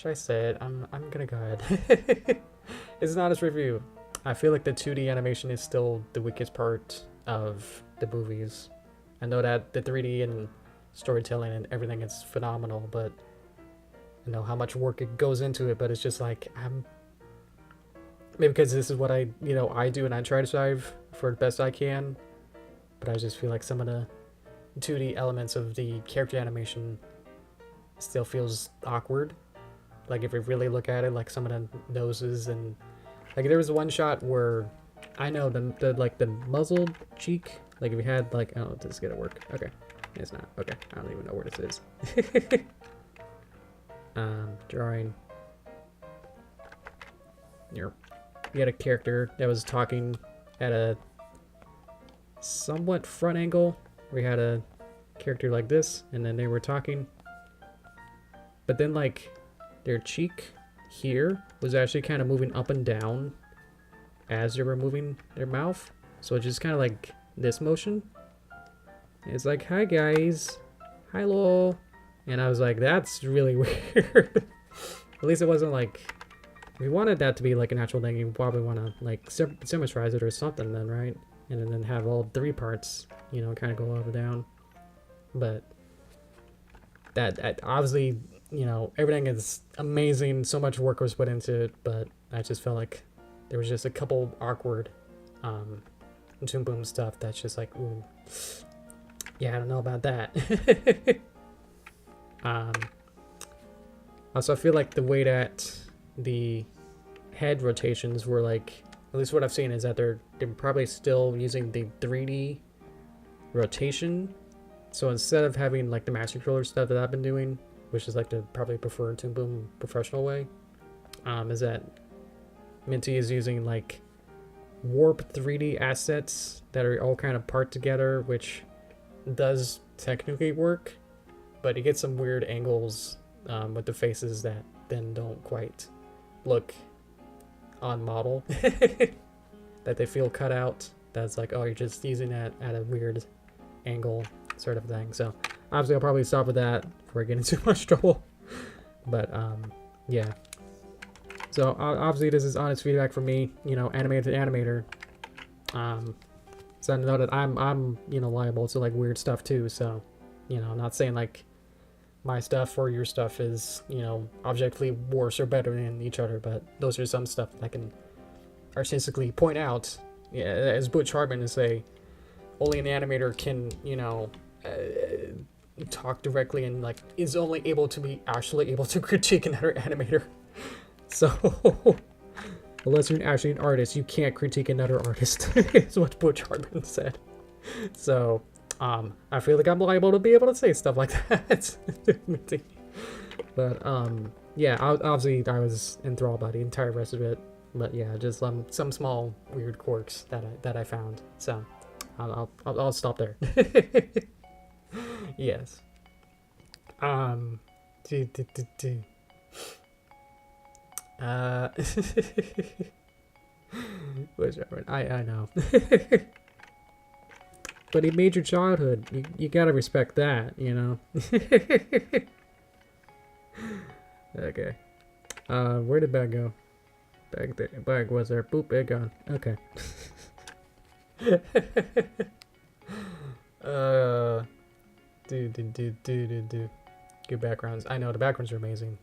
should I say it? I'm gonna go ahead. It's an honest review. I feel like the 2D animation is still the weakest part of the movies. I know that the 3D and storytelling and everything is phenomenal, but I know how much work it goes into it, but it's just like, maybe because this is what I do and I try to strive for the best I can, but I just feel like some of the 2D elements of the character animation still feels awkward. Like if you really look at it, like some of the noses and like there was one shot where I know the muzzled cheek, like if you had like, oh, this is gonna work. Okay, it's not. Okay, I don't even know where this is. Drawing. You had a character that was talking at a somewhat front angle. We had a character like this, and then they were talking. But then like their cheek here was actually kind of moving up and down as they were moving their mouth. So it's just kind of like this motion. It's like, hi guys, hello. And I was like, that's really weird. At least it wasn't like, if you wanted that to be like an actual thing, you probably want to like symmetrize it or something then, right? And then have all 3 parts, you know, kind of go up and down. But that obviously, you know, everything is amazing. So much work was put into it, but I just felt like there was just a couple awkward Toon Boom stuff that's just like, ooh, yeah, I don't know about that. Also, I feel like the way that the head rotations were like, at least what I've seen is that they're probably still using the 3D rotation. So instead of having like the master controller stuff that I've been doing, which is like the probably preferred Toon Boom professional way, is that Minty is using like warp 3D assets that are all kind of part together, which does technically work, but you get some weird angles with the faces that then don't quite look on model. That they feel cut out. That's like, oh, you're just using that at a weird angle sort of thing. So obviously I'll probably stop with that before I get into too much trouble. But yeah. So obviously this is honest feedback from me, you know, animated animator. So I know that I'm you know, liable to like weird stuff too. So, you know, I'm not saying like my stuff or your stuff is, you know, objectively worse or better than each other, but those are some stuff that I can artistically point out. Yeah, as Butch Hartman would say, only an animator can, you know, talk directly and like is only able to be actually able to critique another animator. So unless you're actually an artist, you can't critique another artist. Is what Butch Hartman said. So I feel like I'm liable to be able to say stuff like that. But yeah, obviously I was enthralled by the entire rest of it. But yeah, just some small weird quirks that I found. So I'll stop there. Yes. Whichever. I know. But he made your childhood. You gotta respect that, you know. Okay. Where did Bag go? Bag was there. Boop, it gone. Okay. Do. Good backgrounds. I know the backgrounds are amazing.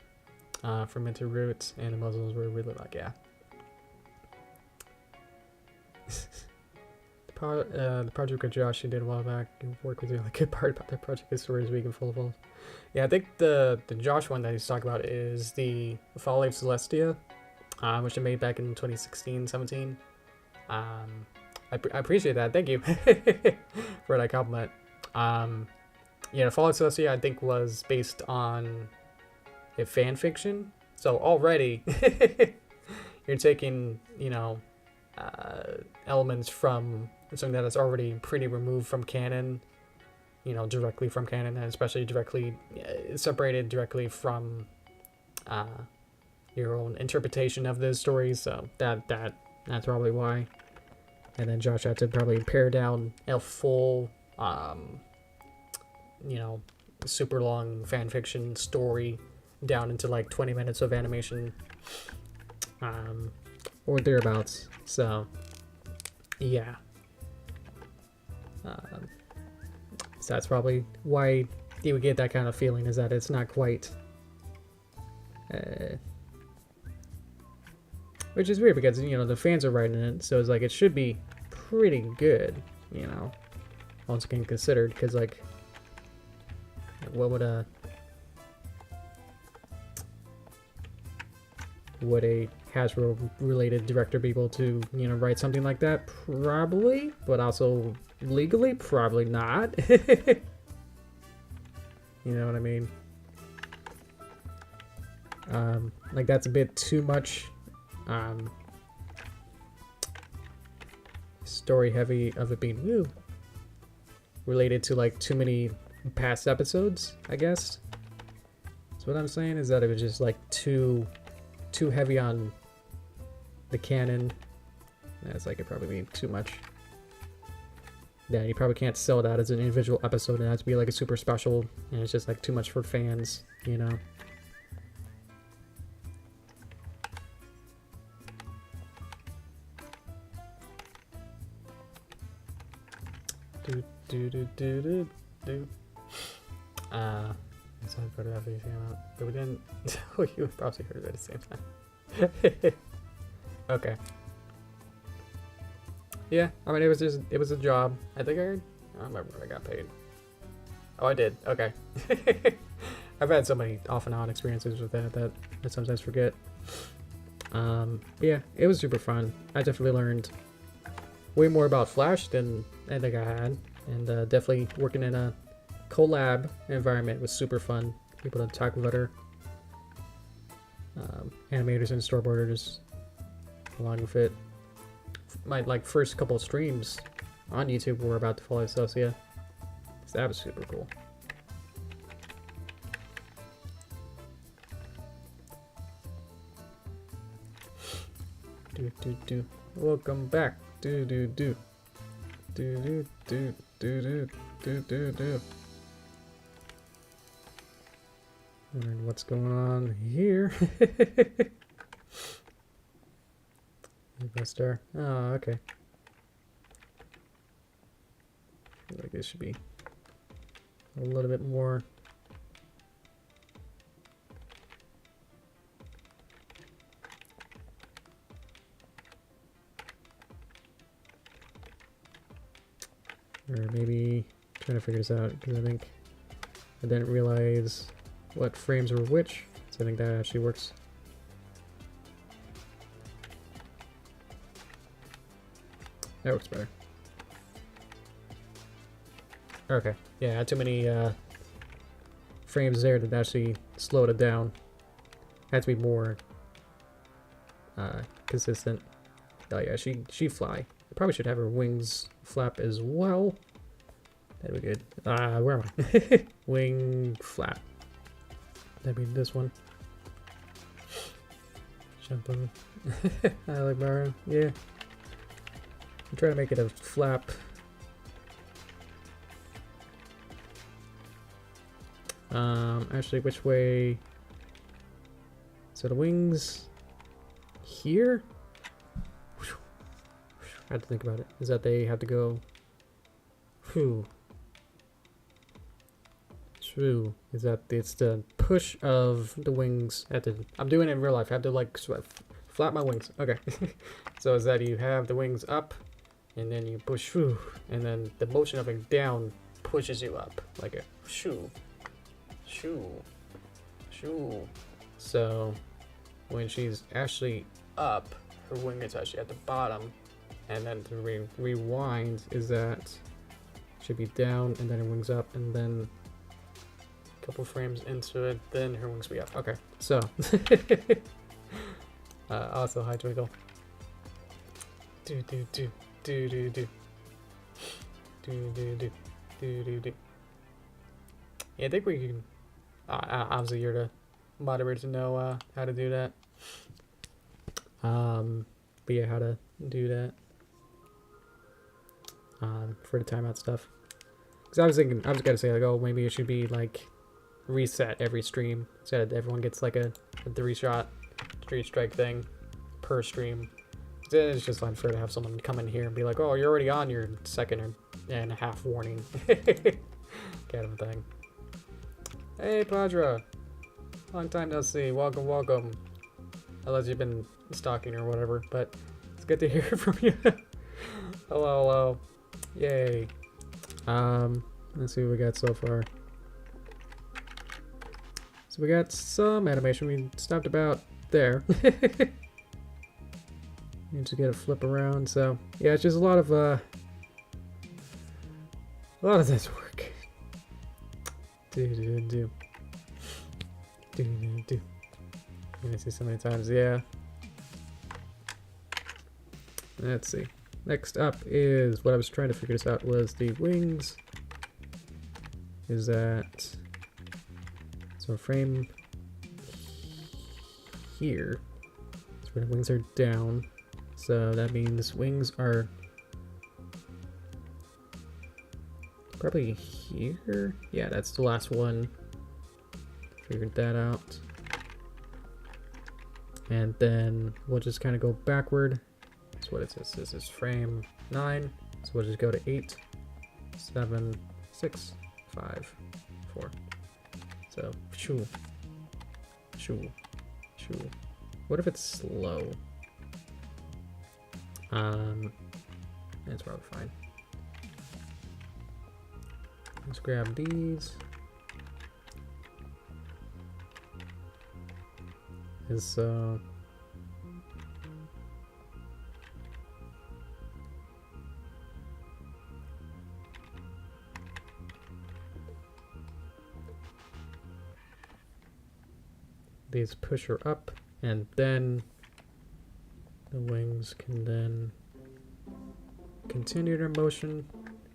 From Into Roots and the muzzles were really like, yeah. The project with Josh, he did a while back, and work with you. Like, good part about that project is stories weak and full of holes. Yeah, I think the Josh one that he's talking about is the Folly of Celestia, which I made back in 2016, 17. I appreciate that. Thank you for that compliment. Yeah, the Fall of Celestia, I think, was based on a fan fiction. So already, you're taking, you know, elements from something that is already pretty removed from canon, you know, directly from canon, and especially directly separated directly from your own interpretation of those stories. So that's probably why. And then Josh had to probably pare down a full, you know, super long fan fiction story down into like 20 minutes of animation, or thereabouts. So yeah, so that's probably why you would get that kind of feeling, is that it's not quite, which is weird because, you know, the fans are writing it, so it's like it should be pretty good, you know, once again considered, because like, what would a Hasbro related director be able to, you know, write something like that? Probably, but also legally, probably not. You know what I mean? Like that's a bit too much story heavy of it being related to like too many past episodes, I guess. So what I'm saying is that it was just like too heavy on the canon. That's like, it probably be too much. Yeah, you probably can't sell that as an individual episode, and it has to be like a super special, and it's just like too much for fans, you know. Sounds better after you came out, but we didn't. Oh, you probably heard it at the same time. Okay. Yeah, I mean, it was a job. I think I don't remember what I got paid. Oh, I did. Okay. I've had so many off and on experiences with that I sometimes forget. Yeah, it was super fun. I definitely learned way more about Flash than I think I had, and definitely working in a collab environment was super fun. People to talk with other animators and storyboarders along with it. My like first couple of streams on YouTube were about to follow Socia. So that was super cool. Welcome back. Wondering what's going on here. Investor. Oh, okay. I feel like this should be a little bit more. Or maybe trying to figure this out, because I think I didn't realize what frames were which, so I think that actually works. That works better. Okay, yeah, I had too many frames there that actually slowed it down. Had to be more consistent. Oh yeah, she fly. I probably should have her wings flap as well. That'd be good. Where am I? Wing flap. That'd be this one. Jump on. I like Mario. Yeah. I'm trying to make it a flap. Actually, which way? So the wings here? I had to think about it. Is that they have to go. Whew. True. Is that it's the push of the wings. I'm doing it in real life. I have to like flap my wings. Okay. So is that you have the wings up, and then you push through, and then the motion of it down pushes you up like a shoo, shoo, shoo. So when she's actually up, her wing is actually at the bottom, and then to rewind is that should be down, and then her wings up, and then a couple frames into it, then her wings be up. Okay, so also hi Twinkle. Yeah, I think we can. Obviously, you're the moderator to know how to do that. But yeah, how to do that for the timeout stuff. Because I was thinking, I was gonna say like, oh, maybe it should be like reset every stream. So everyone gets like a 3-shot 3-strike thing per stream. It's just unfair to have someone come in here and be like, oh, you're already on your 2.5 warning. Kind of thing. Hey, Padra. Long time no see. Welcome, welcome. Unless you've been stalking or whatever, but it's good to hear from you. Hello, hello. Yay. Let's see what we got so far. So we got some animation. We stopped about there. Need to get a flip around. So yeah, it's just a lot of this work. Do. I'm gonna see so many times. Yeah. Let's see. Next up is what I was trying to figure this out was the wings. Is that so frame here? That's where the wings are down. So that means wings are probably here. Yeah, that's the last one. Figured that out. And then we'll just kind of go backward. That's what it says. This is frame 9. So we'll just go to 8, 7, 6, 5, 4. So, shoo. Shoo. Shoo. What if it's slow? It's probably fine. Let's grab these. Is these push her up, and then the wings can then continue their motion,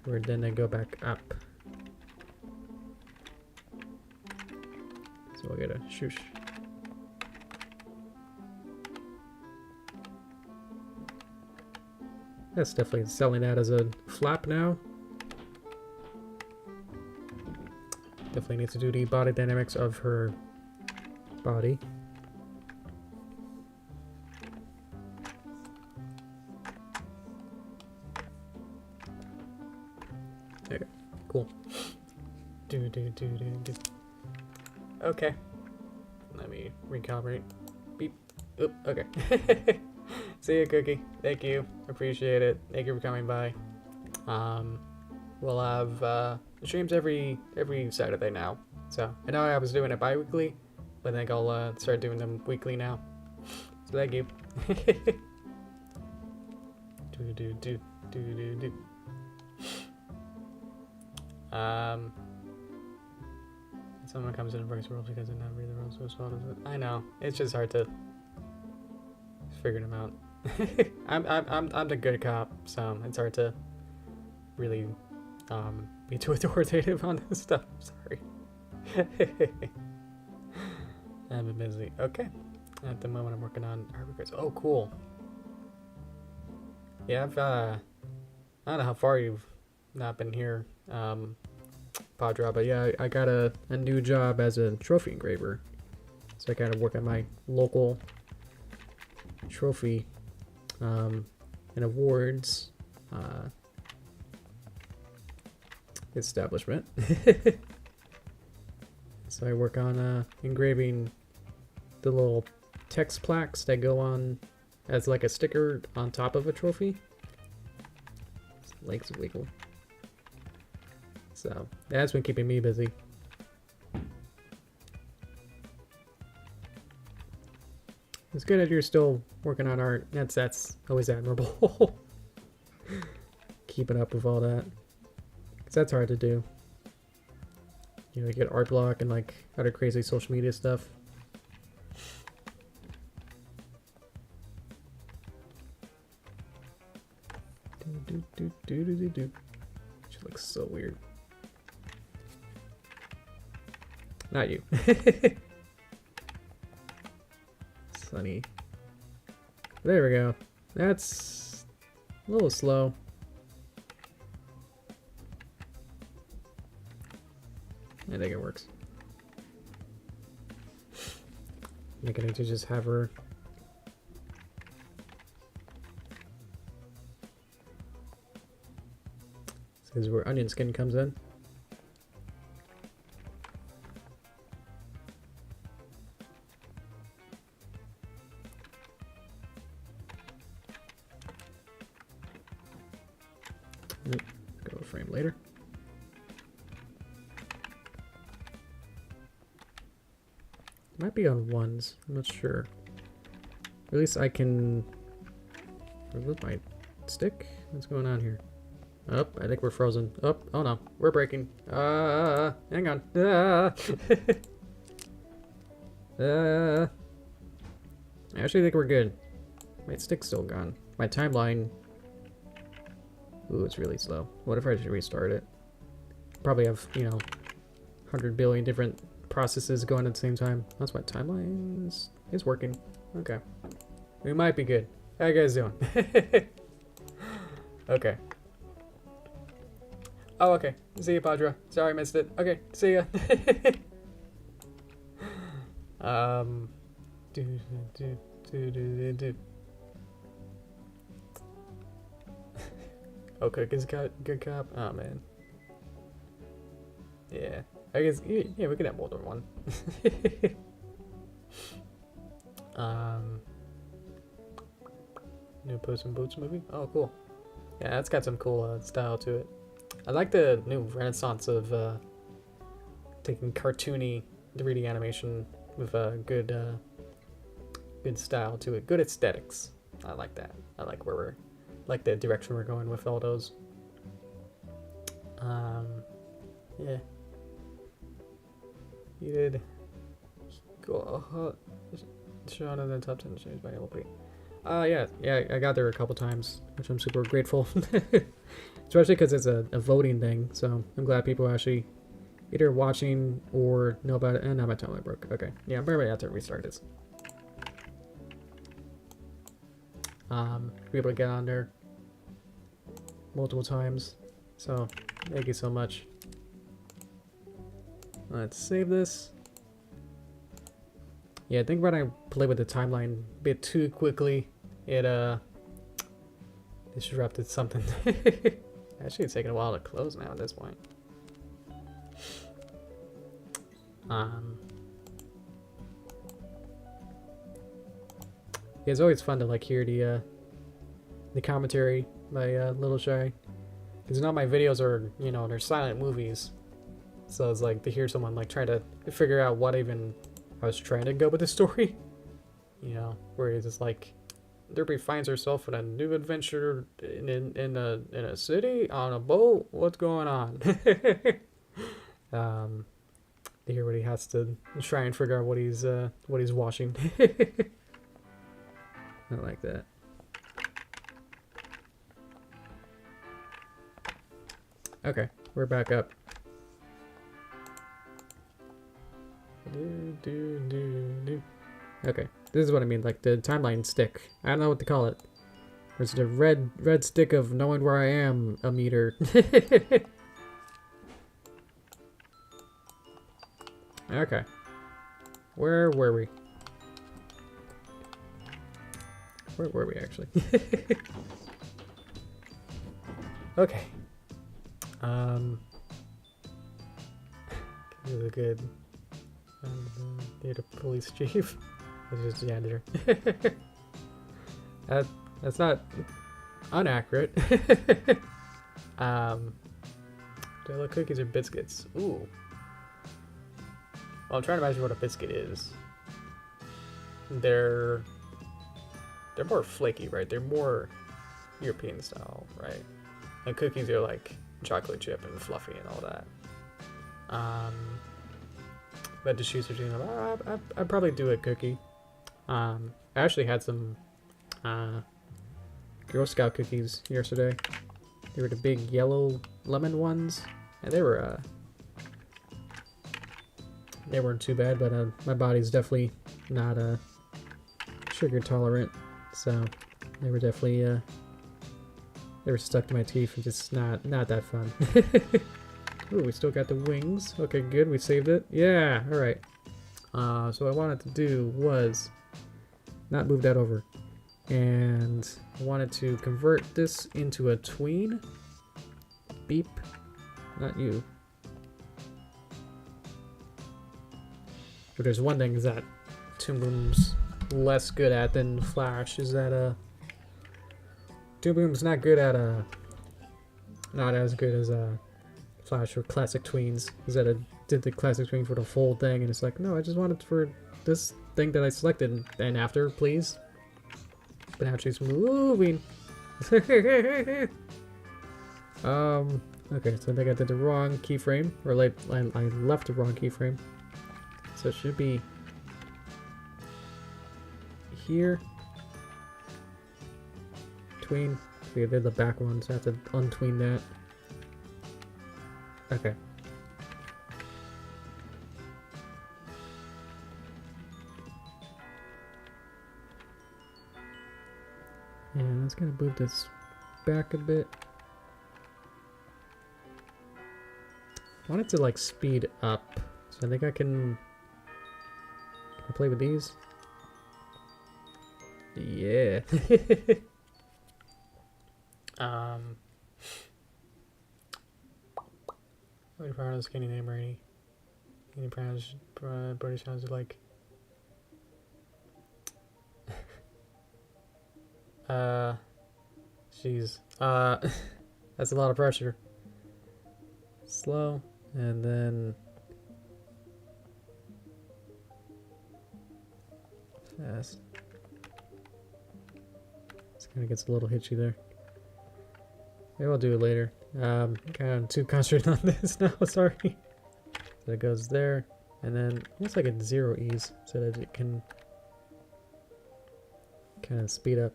or then they go back up. So we'll get a shoosh. That's definitely selling that as a flap now. Definitely needs to do the body dynamics of her body. There, cool. Do. Okay. Let me recalibrate. Beep. Oop, okay. See you, Cookie. Thank you. Appreciate it. Thank you for coming by. We'll have streams every Saturday now. So I know I was doing it bi-weekly, but I think I'll start doing them weekly now. So thank you. Do. Someone comes in and breaks rules because they're not reading the rules as well as it. I know. It's just hard to figure them out. I'm the good cop, so it's hard to really be too authoritative on this stuff. Sorry. I've been busy. Okay. At the moment I'm working on Arbiters. Oh, cool. Yeah, I've I don't know how far you've not been here, Padra, but yeah, I got a new job as a trophy engraver. So I kind of work at my local trophy and awards establishment. So I work on engraving the little text plaques that go on as like a sticker on top of a trophy. Legs wiggle. So that's been keeping me busy. It's good that you're still working on art. That's always admirable. Keeping up with all that. 'Cause that's hard to do. You know, you get art block and like other crazy social media stuff. She looks so weird. Not you. Sunny. There we go. That's a little slow. I think it works. think I need to just have her. This is where onion skin comes in. Go a frame later. Might be on ones. I'm not sure. At least I can remove my stick. What's going on here? Oh, I think we're frozen. Oh, oh no, we're breaking. Hang on. I actually think we're good. My stick's still gone. My timeline. Ooh, it's really slow. What if I should restart it? Probably have, you know, 100 billion different processes going at the same time. That's why timeline is working. Okay. We might be good. How you guys doing? Okay. Oh, okay. See ya, Padra. Sorry I missed it. Okay, see ya. Oh, Cookie's got good cop. Oh man. Yeah. I guess yeah, we could have more than one. New Puss in Boots movie. Oh, cool. Yeah, that's got some cool style to it. I like the new renaissance of taking cartoony 3D animation with a good style to it. Good aesthetics. I like that. I like where we're like the direction we're going with all those. Yeah. You did go shot in the top 10 changed by MLP. Yeah, I got there a couple times, which I'm super grateful. Especially because it's a voting thing, so I'm glad people are actually either watching or know about it. And now my timeline broke. Okay, yeah, I'm probably have to restart this. Be able to get on there multiple times. So thank you so much. Let's save this. Yeah, I think when I play with the timeline a bit too quickly, it disrupted something. Actually, it's taking a while to close now at this point. Yeah, it's always fun to like hear the commentary by Little Shy, because now my videos are, you know, they're silent movies, so it's like to hear someone like try to figure out what even I was trying to go with the story, you know, where it's just like Derpy finds herself in a new adventure in a city on a boat. What's going on? To hear what he has to try and figure out what he's watching. I like that. Okay, we're back up. Okay, this is what I mean, like the timeline stick. I don't know what to call it. There's the red stick of knowing where I am a meter. Okay. Where were we? Where were we actually? Okay. Give it a good theater police chief. It's just the janitor. That's not inaccurate. Do I like cookies or biscuits? Ooh. Well, I'm trying to imagine what a biscuit is. They're more flaky, right? They're more European style, right? And cookies are like chocolate chip and fluffy and all that. But to choose between them, I'd probably do a cookie. I actually had some Girl Scout cookies yesterday. They were the big yellow lemon ones, and they weren't too bad, but my body's definitely not sugar tolerant, so they were definitely they were stuck to my teeth and just not that fun. Ooh, we still got the wings. Okay, good. We saved it. Yeah. All right. So what I wanted to do was not move that over. And I wanted to convert this into a tween. Beep. Not you. But there's one thing that Toon Boom's less good at than Flash is that Toon Boom's not good at not as good as Flash or classic tweens. Is that I did the classic tween for the full thing and it's like, no, I just wanted for this thing that I selected and after, please. But now she's moving. Okay, so I think I did the wrong keyframe, or like I left the wrong keyframe. So it should be here. Tween. We did the back one, so I have to untween that. Okay. And let's kind of move this back a bit. I want it to like speed up, so I think I can I play with these. Yeah. What do you pronounce any name or any pronounce British sounds like? Jeez. That's a lot of pressure. Slow, and then fast. This kind of gets a little hitchy there. Maybe I'll do it later. Kind of too concentrated on this now, sorry. So it goes there, and then almost like a 0 ease so that it can kind of speed up.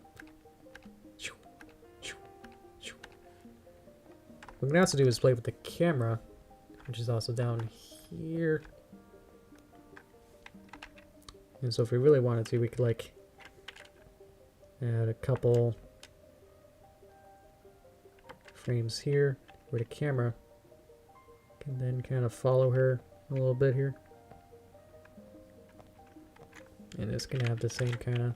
What we can also do is play with the camera, which is also down here. And so if we really wanted to, we could like add a couple frames here where the camera can then kind of follow her a little bit here. And it's gonna have the same kind of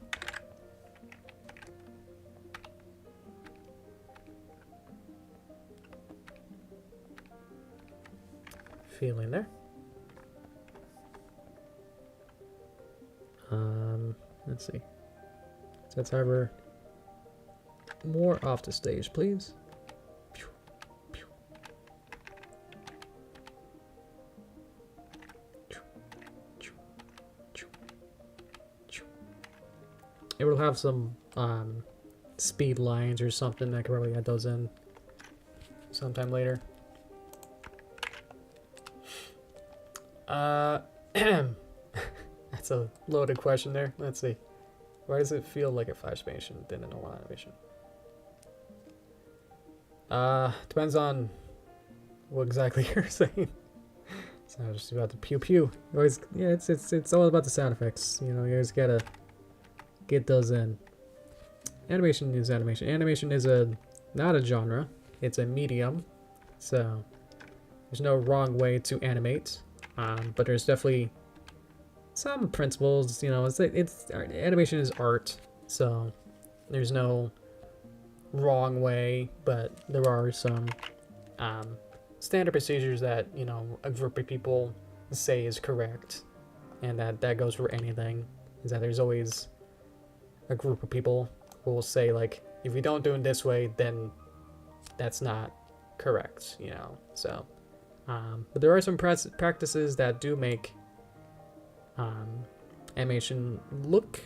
feeling there. Let's see. Let's have her more off the stage, please. It will have some speed lines or something. I could probably add those in sometime later. That's a loaded question there. Let's see. Why does it feel like a flash animation than a normal animation? Depends on what exactly you're saying. It's not just about the pew pew. You always, yeah, it's all about the sound effects. You know, you always gotta get those in. Animation is animation. Animation is not a genre. It's a medium. So there's no wrong way to animate. But there's definitely some principles, you know, it's animation is art, so there's no wrong way, but there are some standard procedures that, you know, a group of people say is correct, and that goes for anything, is that there's always a group of people who will say, like, if you don't do it this way, then that's not correct, you know, so but there are some practices that do make animation look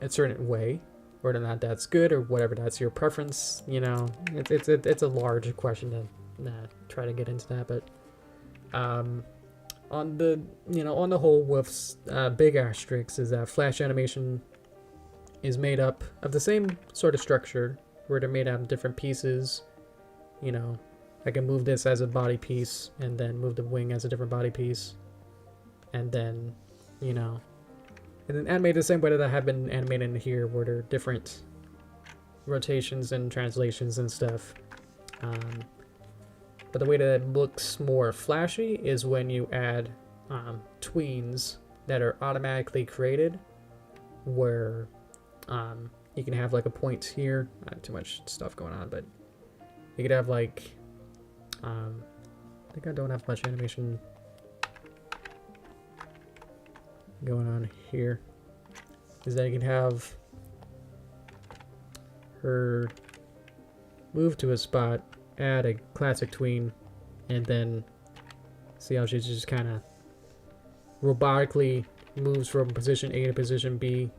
a certain way, whether or not that's good or whatever, that's your preference. You know, it's a large question to try to get into that, but on the whole, with big asterisks, is that Flash animation is made up of the same sort of structure, where they're made out of different pieces. You know, I can move this as a body piece, and then move the wing as a different body piece, and then, you know, and then animate the same way that I have been animating here, where there are different rotations and translations and stuff. But the way that it looks more flashy is when you add tweens that are automatically created, where you can have like a point here. Not too much stuff going on, but you could have like I think I don't have much animation going on here. Is that you can have her move to a spot, add a classic tween, and then see how she just kind of robotically moves from position A to position B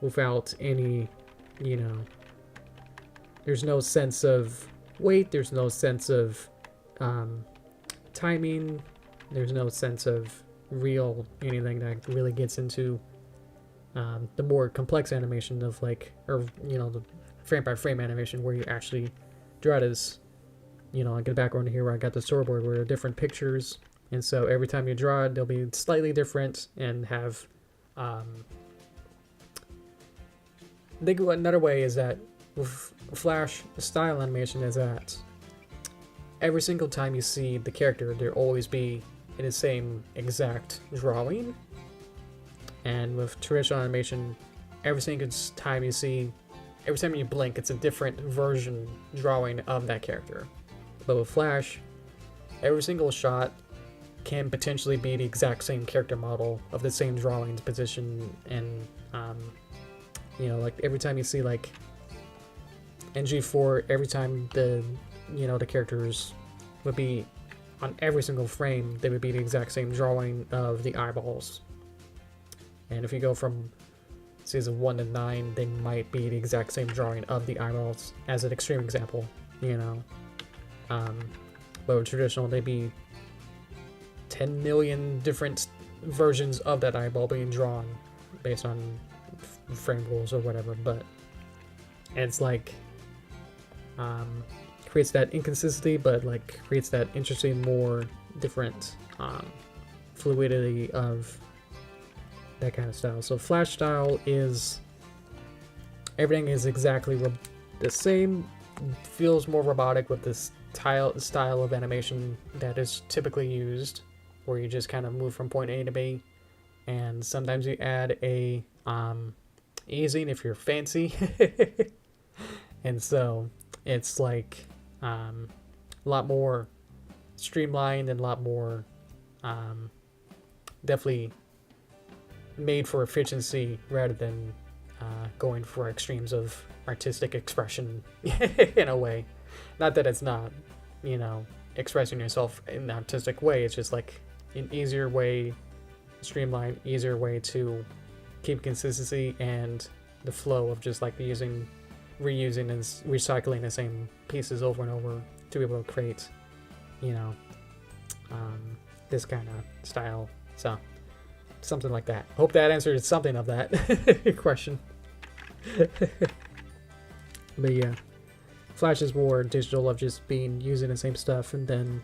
without any, you know, there's no sense of weight, there's no sense of timing, there's no sense of real anything that really gets into the more complex animation of like, or you know, the frame by frame animation where you actually draw it as, you know, I get a background here where I got the storyboard where there are different pictures, and so every time you draw it they'll be slightly different and have I think another way is that with Flash style animation is that every single time you see the character there'll always be in the same exact drawing. And with traditional animation, every single time you blink, it's a different version drawing of that character. But with Flash, every single shot can potentially be the exact same character model of the same drawings, position, and you know, like every time you see like NG4, every time the characters would be on every single frame, they would be the exact same drawing of the eyeballs. And if you go from season 1 to 9, they might be the exact same drawing of the eyeballs, as an extreme example, you know. But with traditional, they'd be 10 million different versions of that eyeball being drawn based on frame rules or whatever. But it's like creates that inconsistency, but like creates that interesting, more different fluidity of that kind of style. So Flash style is everything is exactly the same, feels more robotic with this style of animation that is typically used, where you just kind of move from point A to B, and sometimes you add a easing if you're fancy. And so it's like a lot more streamlined and a lot more definitely made for efficiency rather than going for extremes of artistic expression in a way. Not that it's not, you know, expressing yourself in an artistic way, it's just like an easier way, streamlined, easier way to keep consistency and the flow of just like reusing and recycling the same pieces over and over to be able to create, you know, this kind of style. So something like that. Hope that answered something of that question. But yeah, Flash is more digital, of just using the same stuff and then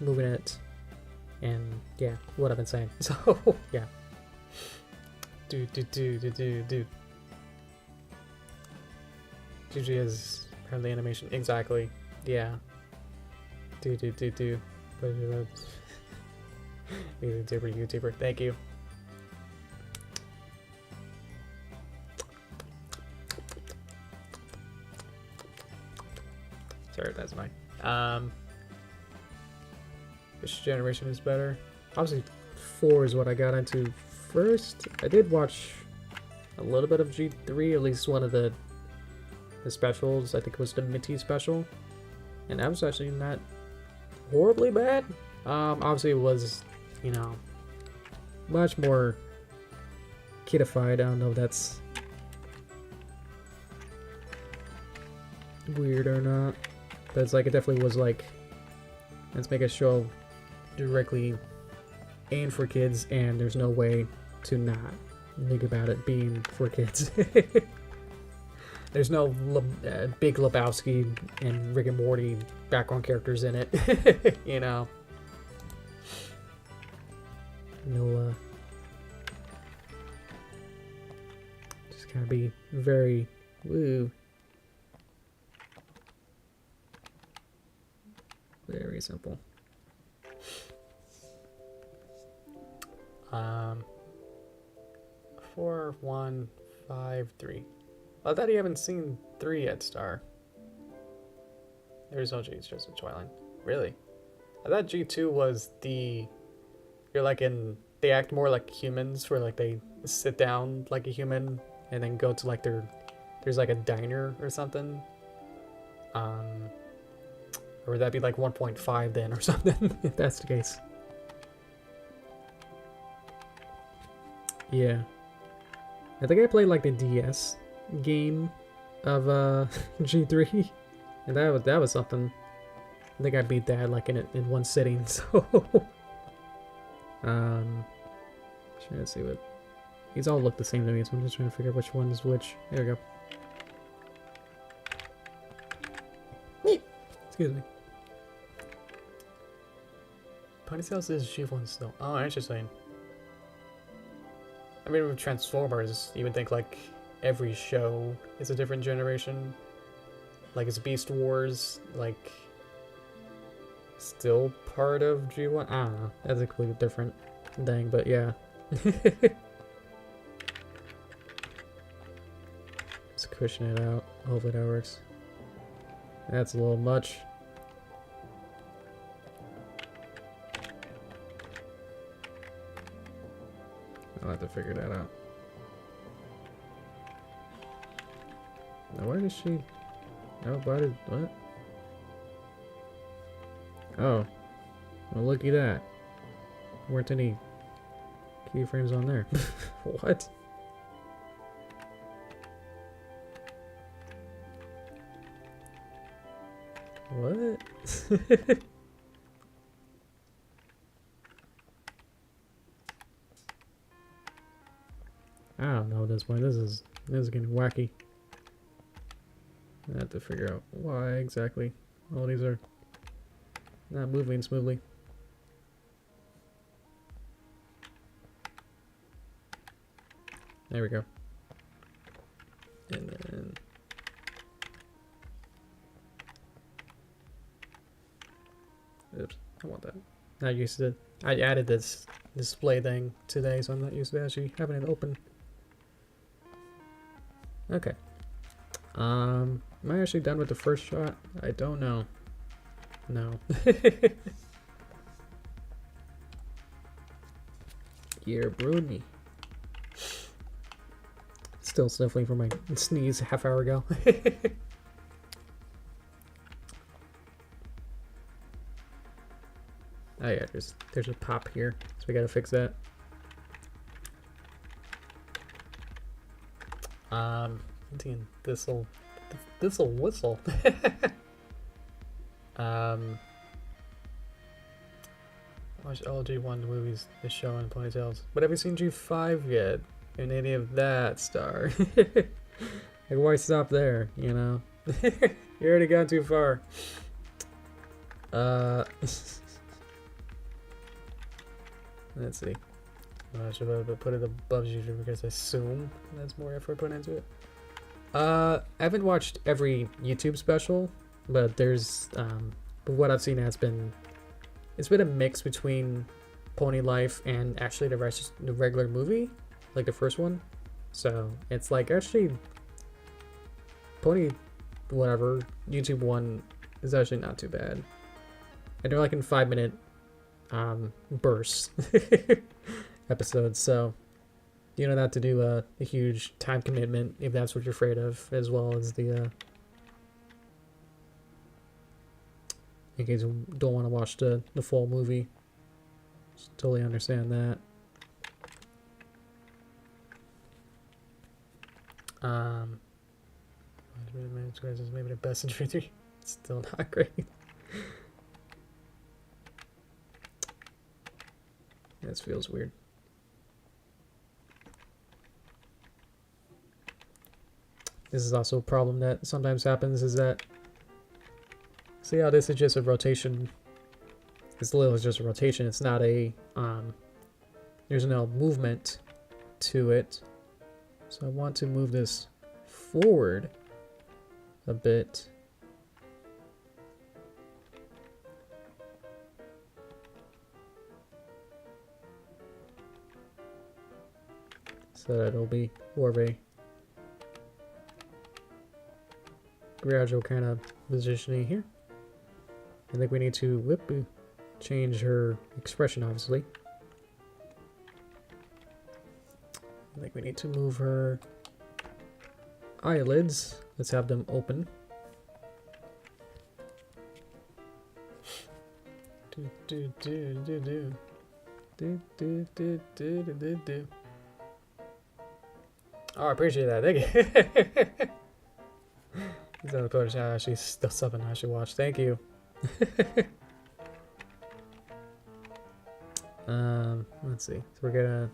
moving it, and yeah, what I've been saying. So yeah, do. GG is apparently animation, exactly. Yeah. Do. YouTuber, thank you. Sorry, that's mine. Which generation is better? Obviously, 4 is what I got into first. I did watch a little bit of G3, at least one of the specials. I think it was the Minty special, and that was actually not horribly bad. Obviously, it was, you know, much more kidified. I don't know if that's weird or not, but it's like, it definitely was like, let's make a show directly aimed for kids, and there's no way to not think about it being for kids. There's no Big Lebowski and Rick and Morty background characters in it. You know, no, just gotta be very very simple. 4, 1, 5, 3. I thought you haven't seen 3 yet, Star. There's no G, it's just a Twilight. Really? I thought G2 was the... You're like in... They act more like humans, where like they sit down like a human and then go to like there's like a diner or something. Or would that be like 1.5 then or something, if that's the case? Yeah. I think I played like the DS game of G3, and that was something. I think I beat that like in one sitting. So trying to see what these all look the same to me, so I'm just trying to figure out which one is which. There we go. Excuse me. Ponytails is G1 still. Oh, interesting. I mean, with Transformers, you would think like every show is a different generation. Like, is Beast Wars like still part of G1? I don't know. That's a completely different thing, but yeah. Just cushion it out. Hopefully that works. That's a little much. I'll have to figure that out. Now, why does she... Oh, why did... What? Oh. Well, looky that. Weren't any keyframes on there. What? What? I don't know at this point. This is getting wacky. I have to figure out why exactly all these are not moving smoothly. There we go. And then oops, I want that. Not used to it. I added this display thing today, so I'm not used to actually having it open. Okay. Am I actually done with the first shot? I don't know. No. You're Bruni. Still sniffling from my sneeze half hour ago. Oh yeah, there's a pop here, so we gotta fix that. I'm thinking this'll whistle. Watch all G1 movies, the show, and Ponytails. But have you seen G5 yet? In any of that, Star? Like, why stop there, you know? You already got too far. Let's see. I should have put it above usually because I assume that's more effort put into it. I haven't watched every YouTube special, but there's but what I've seen it's been a mix between Pony Life and actually the regular movie, like the first one. So it's like actually Pony whatever YouTube one is actually not too bad, and they're like in 5-minute bursts episodes, so you don't have to do a huge time commitment if that's what you're afraid of, as well as the in case you don't want to watch the full movie. Just totally understand that. Maybe the best in 3. Still not great. This feels weird. This is also a problem that sometimes happens, is that, see how this is just a rotation. It's literally just a rotation. It's not a, there's no movement to it. So I want to move this forward a bit. so that it'll be more of a gradual kind of positioning here. I think we need to change her expression, obviously. I think we need to move her eyelids. Let's have them open. Oh, I appreciate that. Thank you. He's on the photo chat. Actually, still something I should watch. Thank you. Let's see. So we're gonna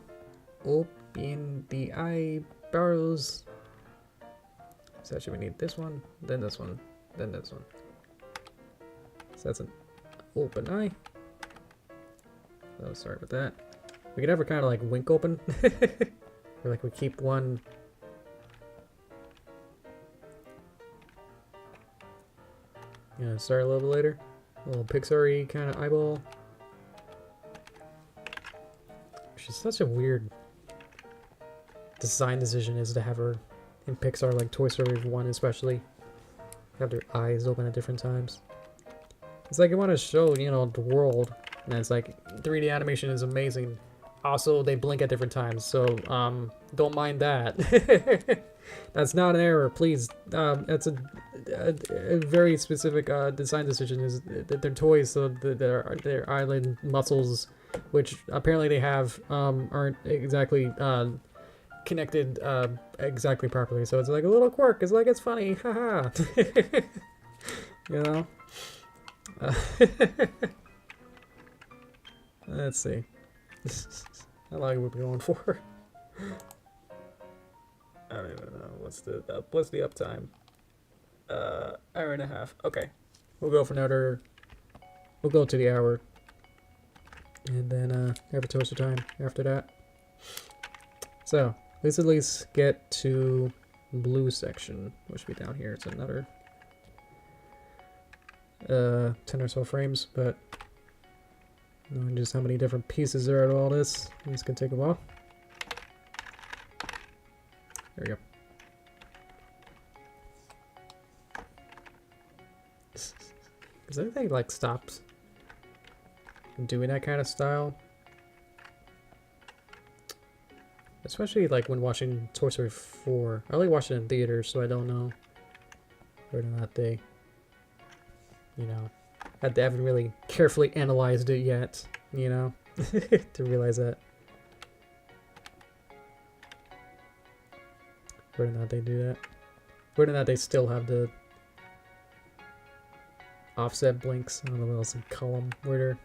open the eyebrows. So actually, we need this one, then this one, then this one. So that's an open eye. Oh, sorry about that. We could have her kind of like wink open. Or like we keep one. Yeah, start a little bit later. A little Pixar-y kind of eyeball. She's such a weird design decision is to have her in Pixar, like Toy Story 1 especially. Have their eyes open at different times. It's like I want to show, you know, the world. And it's like 3D animation is amazing. Also, they blink at different times, so don't mind that. That's not an error, please. That's a very specific design decision. Is that their toys, so their eyelid muscles, which apparently they have, aren't exactly connected exactly properly. So it's like a little quirk. It's like it's funny, haha. You know. Let's see. How long are we going for? I don't even know. What's the uptime? Hour and a half. Okay. We'll go for another. We'll go to the hour. And then have a toaster time after that. So let's at least get to blue section, which will be down here. It's another 10 or so frames, but knowing just how many different pieces there are to all this, this could take a while. There we go. Does anything like stops doing that kind of style? Especially like when watching Toy Story 4. I only watched it in theaters, so I don't know whether or not they, you know, they haven't really carefully analyzed it yet, you know, to realize that. Whether or not they do that. Whether or not they still have the offset blinks. I don't know what else in column. Where they're,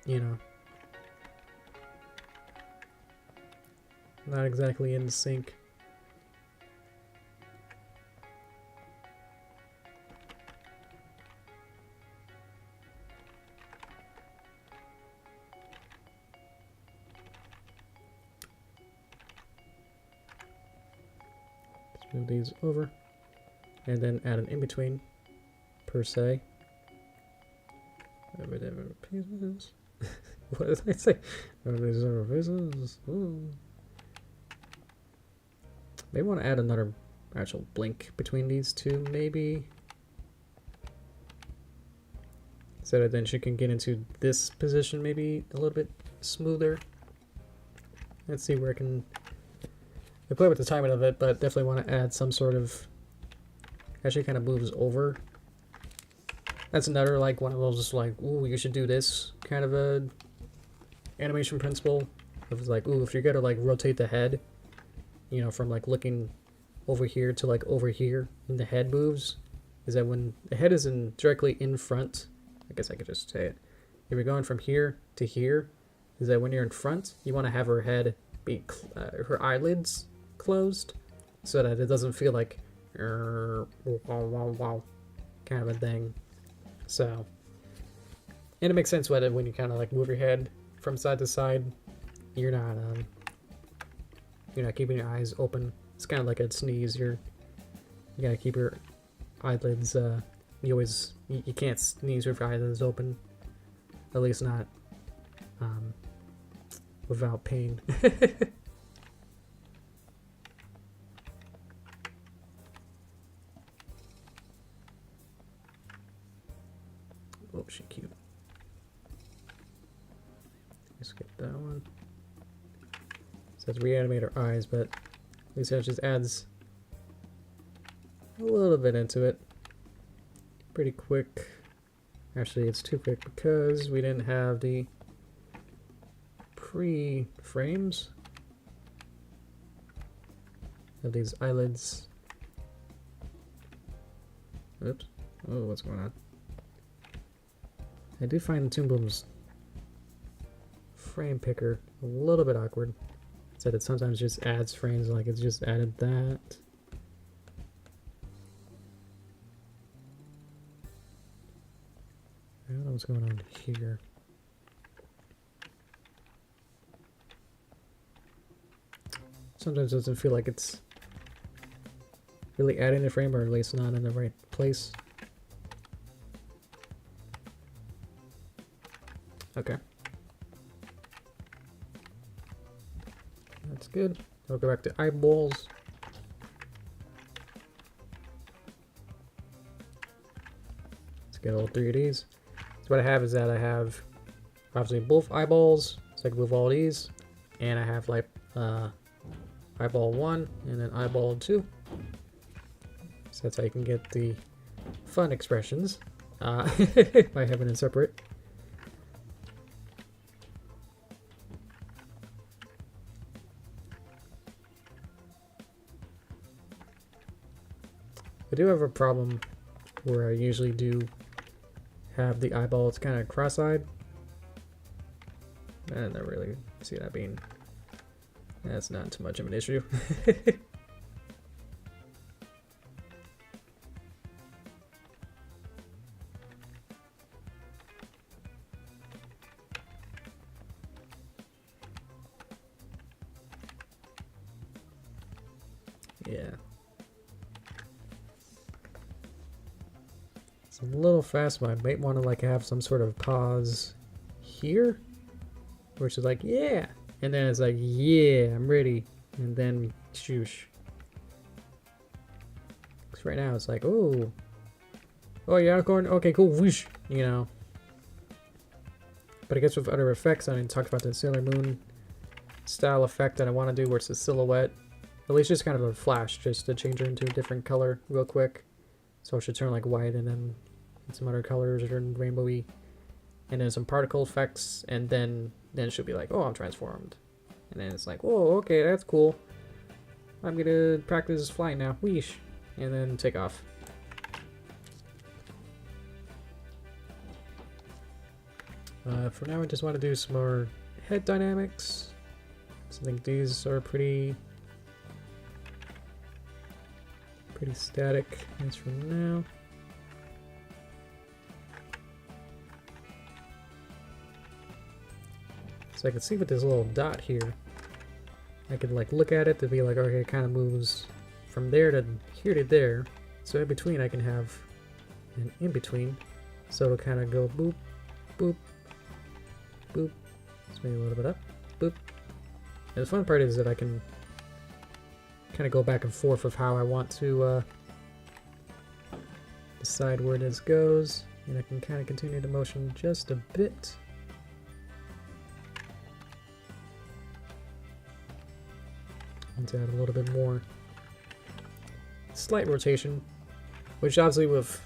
you know, not exactly in sync. Move these over and then add an in-between per se. Pieces. What did I say? Pieces. Maybe want to add another actual blink between these two, maybe, so that then she can get into this position maybe a little bit smoother. Let's see where I can. I play with the timing of it, but definitely want to add some sort of. Actually, kind of moves over. That's another like one of those just like, ooh, you should do this kind of a animation principle. Of like, ooh, if you're gonna like rotate the head, you know, from like looking over here to like over here, and the head moves, is that when the head is directly in front. I guess I could just say it. If you're going from here to here, is that when you're in front, you want to have her head be her eyelids closed, so that it doesn't feel like wow kind of a thing. So, and it makes sense when you kind of like move your head from side to side, you're not keeping your eyes open. It's kind of like a sneeze. You gotta keep your eyelids. You can't sneeze with your eyelids open, at least not without pain. Oh, she cute. Skip that one. It says reanimate her eyes, but at least that just adds a little bit into it. Pretty quick. Actually, it's too quick because we didn't have the pre-frames of these eyelids. Oops. Oh, what's going on? I do find the Toon Boom's frame picker a little bit awkward. It said it sometimes just adds frames, like it's just added that. I don't know what's going on here. Sometimes it doesn't feel like it's really adding the frame, or at least not in the right place. Okay. That's good. I'll go back to eyeballs. Let's get all 3 of these. So what I have is that I have obviously both eyeballs, so I can move all these, and I have like eyeball 1 and then eyeball 2. So that's how you can get the fun expressions by having it separate. I do have a problem where I usually do have the eyeballs kind of cross-eyed. I don't really see that being... That's not too much of an issue. Yeah. It's a little fast, but I might want to like have some sort of pause here, which is like, yeah, and then it's like, yeah, I'm ready, and then shoosh. Because right now it's like, oh yeah, going, okay, cool, whoosh, you know. But I guess with other effects, I talked about the Sailor Moon style effect that I want to do, where it's a silhouette. At least just kind of a flash, just to change it into a different color real quick. So it should turn like white, and then some other colors turn rainbowy, and then some particle effects, and then it should be like, oh, I'm transformed. And then it's like, oh, okay, that's cool. I'm gonna practice flying now, whoosh, and then take off. For now, I just want to do some more head dynamics. So I think these are pretty static as for now. So I can see with this little dot here, I could like look at it to be like, okay, it kind of moves from there to here to there. So in between I can have an in between. So it'll kind of go boop, boop, boop. Let's maybe a little bit up, boop. And the fun part is that I can kind of go back and forth of how I want to decide where this goes, and I can kind of continue the motion just a bit. And to add a little bit more slight rotation, which obviously with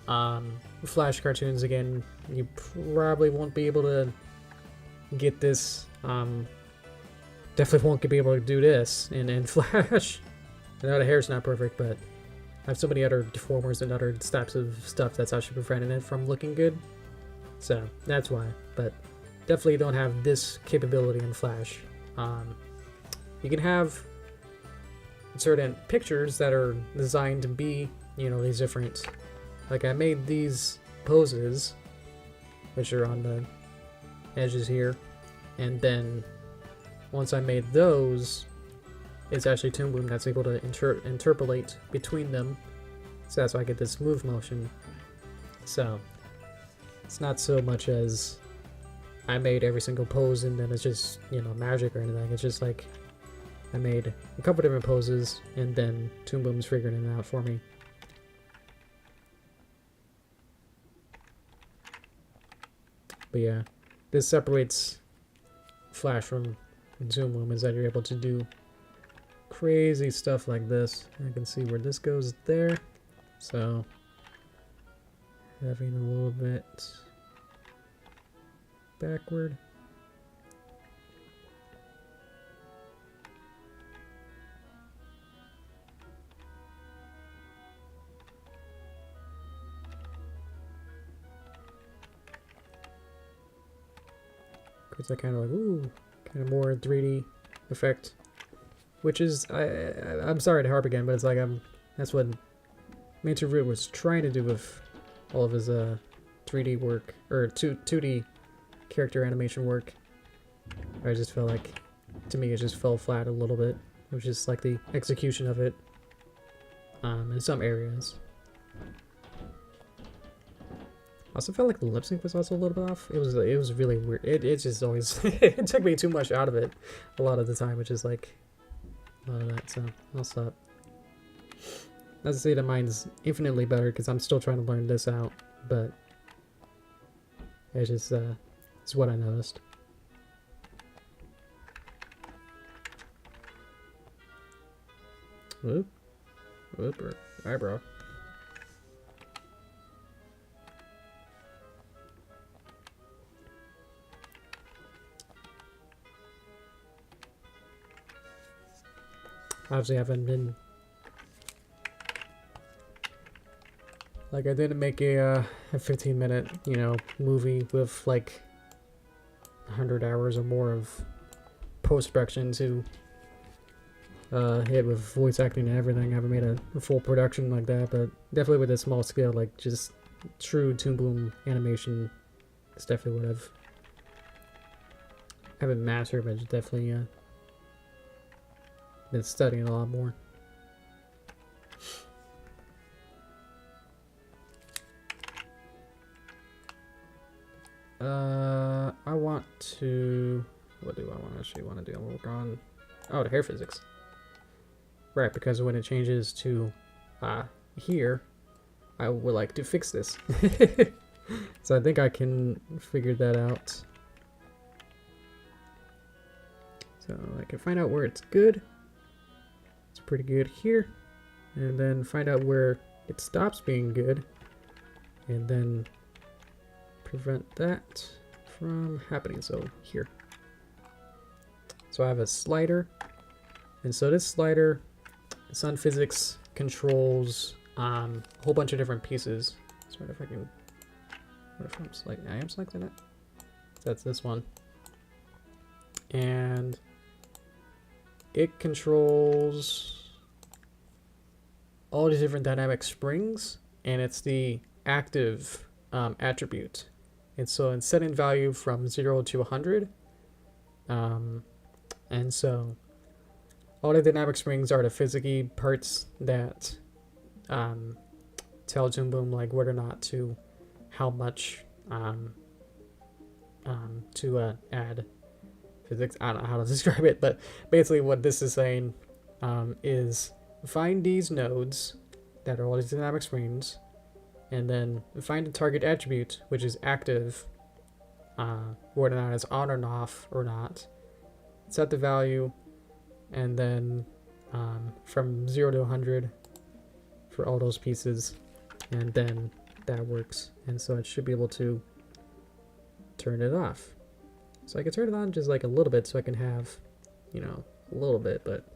Flash cartoons, again, you probably won't be able to get this. Definitely won't be able to do this in Flash. I know the hair's not perfect, but I have so many other deformers and other types of stuff that's actually preventing it from looking good. So that's why. But definitely don't have this capability in Flash. You can have certain pictures that are designed to be, you know, these different... Like I made these poses, which are on the edges here, and then once I made those, it's actually Toon Boom that's able to interpolate between them, so that's why I get this move motion. So it's not so much as I made every single pose and then it's just, you know, magic or anything. It's just like I made a couple different poses and then Toon Boom's figuring it out for me. But yeah, this separates Flash from Toon Boom, is that you're able to do crazy stuff like this. I can see where this goes there. So having a little bit backward. Creates that kind of like, ooh, kind of more 3D effect. Which is, I'm sorry to harp again, but it's like, that's what Major Root was trying to do with all of his 3D work, or 2D character animation work. I just felt like, to me, it just fell flat a little bit. It was just like the execution of it in some areas. I also felt like the lip sync was also a little bit off. It was really weird. It just always it took me too much out of it a lot of the time, which is like a lot of that. So I'll stop. Not to say that mine's infinitely better because I'm still trying to learn this out, but it's just it's what I noticed. Whoop, whoop, eyebrow. Obviously, I haven't been like, I didn't make a 15-minute, you know, movie with like 100 hours or more of post-production to hit with voice acting and everything. I haven't made a full production like that, but definitely with a small scale, like just true Toon Boom animation is definitely what I haven't mastered, but it's definitely been studying a lot more. I want to, what do I actually want to do? I want to work on, oh, the hair physics. Right, because when it changes to here, I would like to fix this. So I think I can figure that out. So I can find out where it's good. It's pretty good here. And then find out where it stops being good. And then prevent that from happening. So here. So I have a slider. And so this slider, Sun Physics, controls a whole bunch of different pieces. So what if I can, what if I'm selecting, I am selecting it. That's this one. And it controls all these different dynamic springs, and it's the active attribute. And so in setting value from 0 to 100, and so all the dynamic springs are the physicky parts that tell Toon Boom like whether or not to, how much to add physics. I don't know how to describe it, but basically what this is saying is find these nodes that are all these dynamic springs, and then find the target attribute, which is active, whether or not it's on or off or not. Set the value, and then from 0 to 100 for all those pieces, and then that works. And so it should be able to turn it off. So I can turn it on just like a little bit so I can have, you know, a little bit, but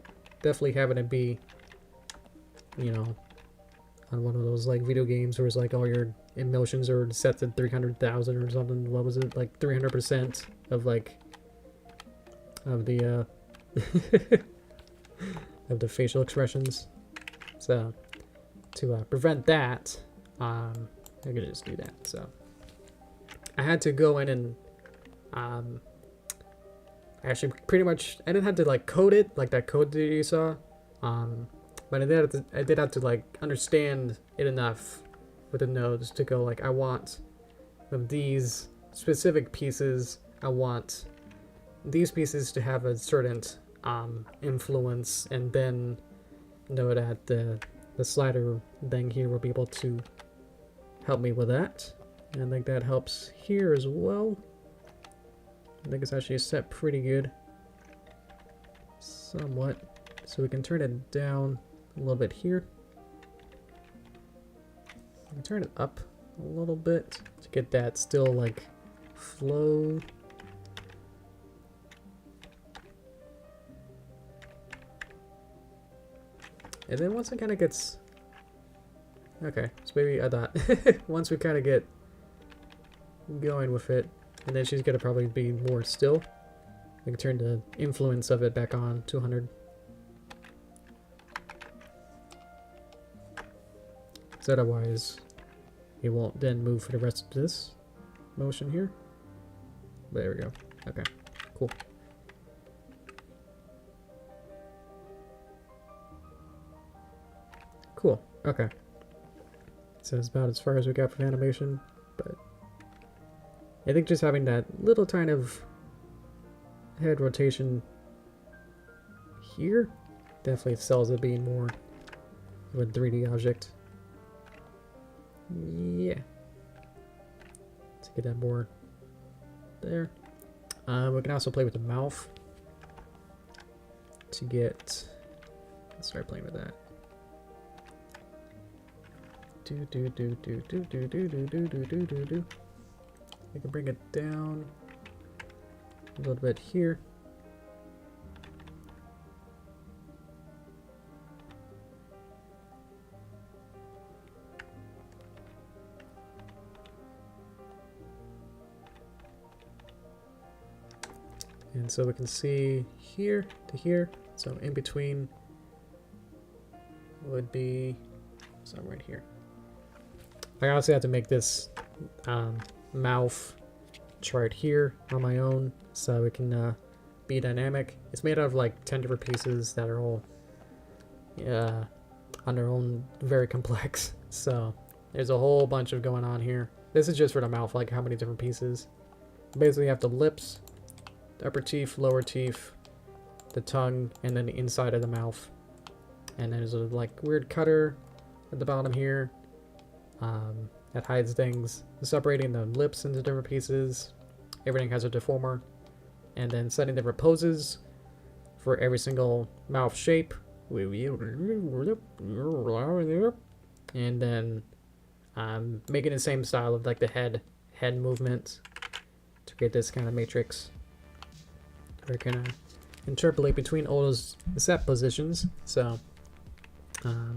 definitely having it be, you know, on one of those like video games where it's like all your emotions are set to 300,000 or something. What was it, like 300% of like of the of the facial expressions. So to prevent that, I could just do that. So I had to go in and actually pretty much, I didn't have to like code it like that code that you saw, but I did have to like understand it enough with the nodes to go like, I want of these specific pieces, I want these pieces to have a certain influence, and then know that the slider thing here will be able to help me with that. And I think that helps here as well. I think it's actually set pretty good. Somewhat. So we can turn it down a little bit here. We can turn it up a little bit to get that still like flow. And then once it kind of gets... Okay, so maybe I thought once we kind of get going with it, and then she's going to probably be more still, we can turn the influence of it back on 200. So otherwise, it won't then move for the rest of this motion here. There we go. Okay, cool. Cool, okay. So it's about as far as we got from animation, but I think just having that little kind of head rotation here definitely sells it being more of a 3D object. Yeah. Let's get that more there. We can also play with the mouth to get... Let's start playing with that. We can bring it down a little bit here. And so we can see here to here. So in between would be somewhere right here. I honestly have to make this mouth chart here on my own so it can be dynamic. It's made out of like 10 different pieces that are all on their own very complex. So there's a whole bunch of going on here. This is just for the mouth, like how many different pieces. Basically you have the lips, the upper teeth, lower teeth, the tongue, and then the inside of the mouth. And then there's a like weird cutter at the bottom here. That hides things, separating the lips into different pieces. Everything has a deformer, and then setting different poses for every single mouth shape, and then making the same style of like the head movement to create this kind of matrix. We're gonna interpolate between all those set positions. So I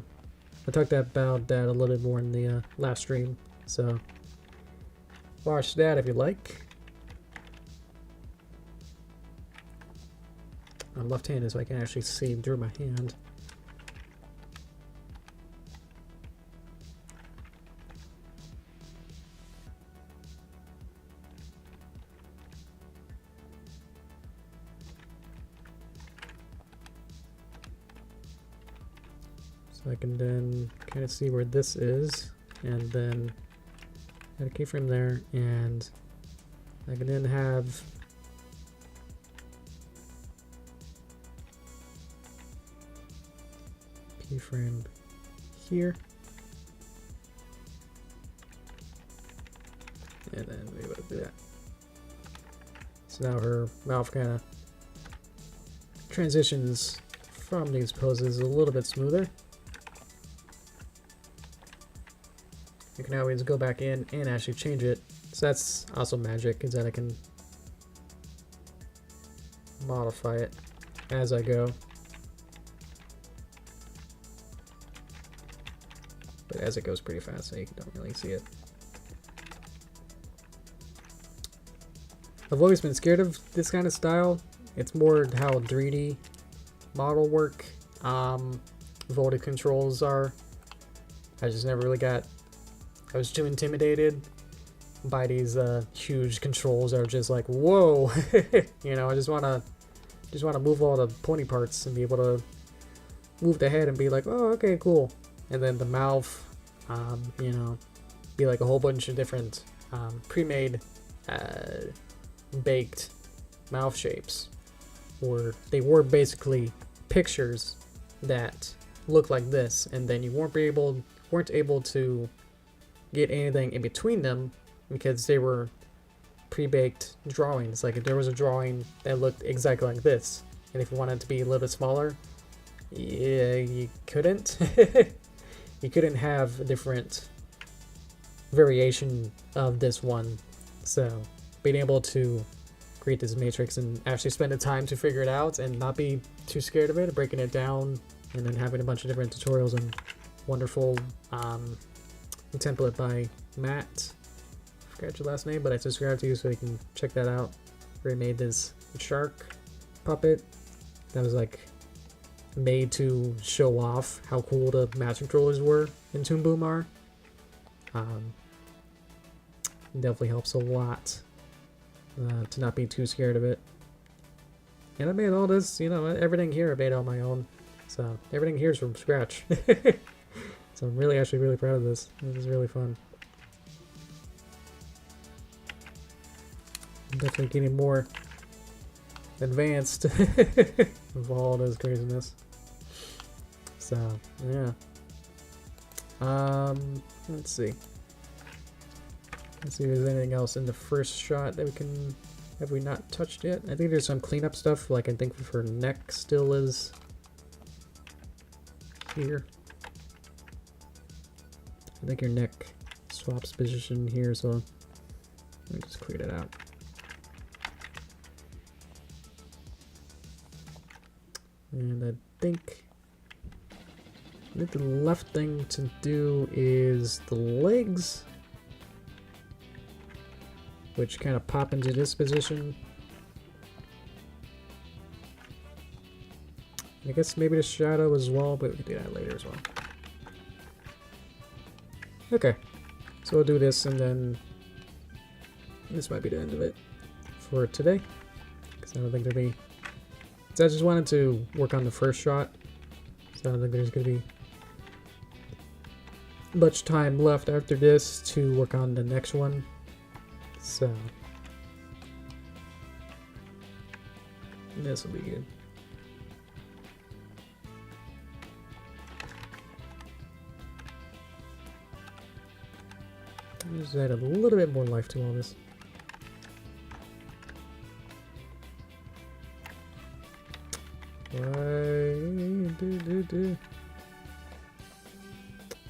talked about that a little bit more in the last stream, so watch that if you like. I'm left-handed, so I can actually see through my hand. So I can then kind of see where this is, and then add a keyframe there, and I can then have keyframe here, and then we would do that. So now her mouth kind of transitions from these poses a little bit smoother. You can always go back in and actually change it. So that's also magic, is that I can modify it as I go. But as it goes pretty fast, so you don't really see it. I've always been scared of this kind of style. It's more how 3D model work, voltage controls are. I just never really got... I was too intimidated by these huge controls that are just like, whoa, you know. I just wanna move all the pointy parts and be able to move the head and be like, oh, okay, cool. And then the mouth, you know, be like a whole bunch of different pre-made, baked mouth shapes, or they were basically pictures that look like this, and then you weren't able to get anything in between them because they were pre-baked drawings. Like if there was a drawing that looked exactly like this, and if you wanted it to be a little bit smaller, yeah, you couldn't. You couldn't have a different variation of this one. So being able to create this matrix and actually spend the time to figure it out and not be too scared of it, breaking it down, and then having a bunch of different tutorials and wonderful template by Matt. I forgot your last name, but I subscribed to you so you can check that out. Where he made this shark puppet that was like made to show off how cool the mouse controllers were in Toon Boom are. Definitely helps a lot to not be too scared of it. And I made all this, you know, everything here I made on my own. So everything here is from scratch. So I'm really proud of this. This is really fun. I'm definitely getting more advanced with all this craziness. So yeah. Let's see. Let's see if there's anything else in the first shot that we can... Have we not touched yet? I think there's some cleanup stuff, like I think her neck still is here. I think your neck swaps position here, so let me just clear that out. And I think the left thing to do is the legs, which kind of pop into this position. I guess maybe the shadow as well, but we can do that later as well. Okay, so we'll do this, and then this might be the end of it for today, because I don't think there'll be... So I just wanted to work on the first shot, so I don't think there's going to be much time left after this to work on the next one. So this will be good. Just add a little bit more life to all this.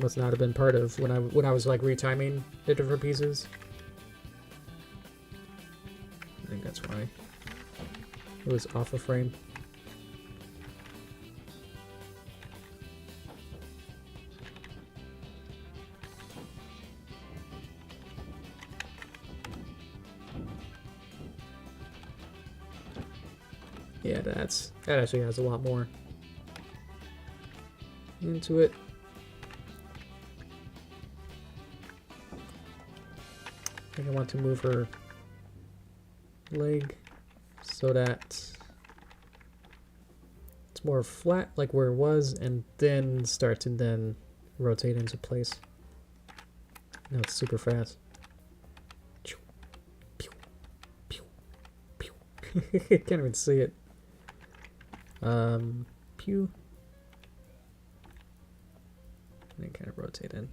Must not have been part of when I was like retiming the different pieces. I think that's why it was off a frame. Yeah, that actually has a lot more into it. I think I want to move her leg so that it's more flat like where it was, and then start to then rotate into place. Now it's super fast. Can't even see it. Pew. And then kind of rotate in.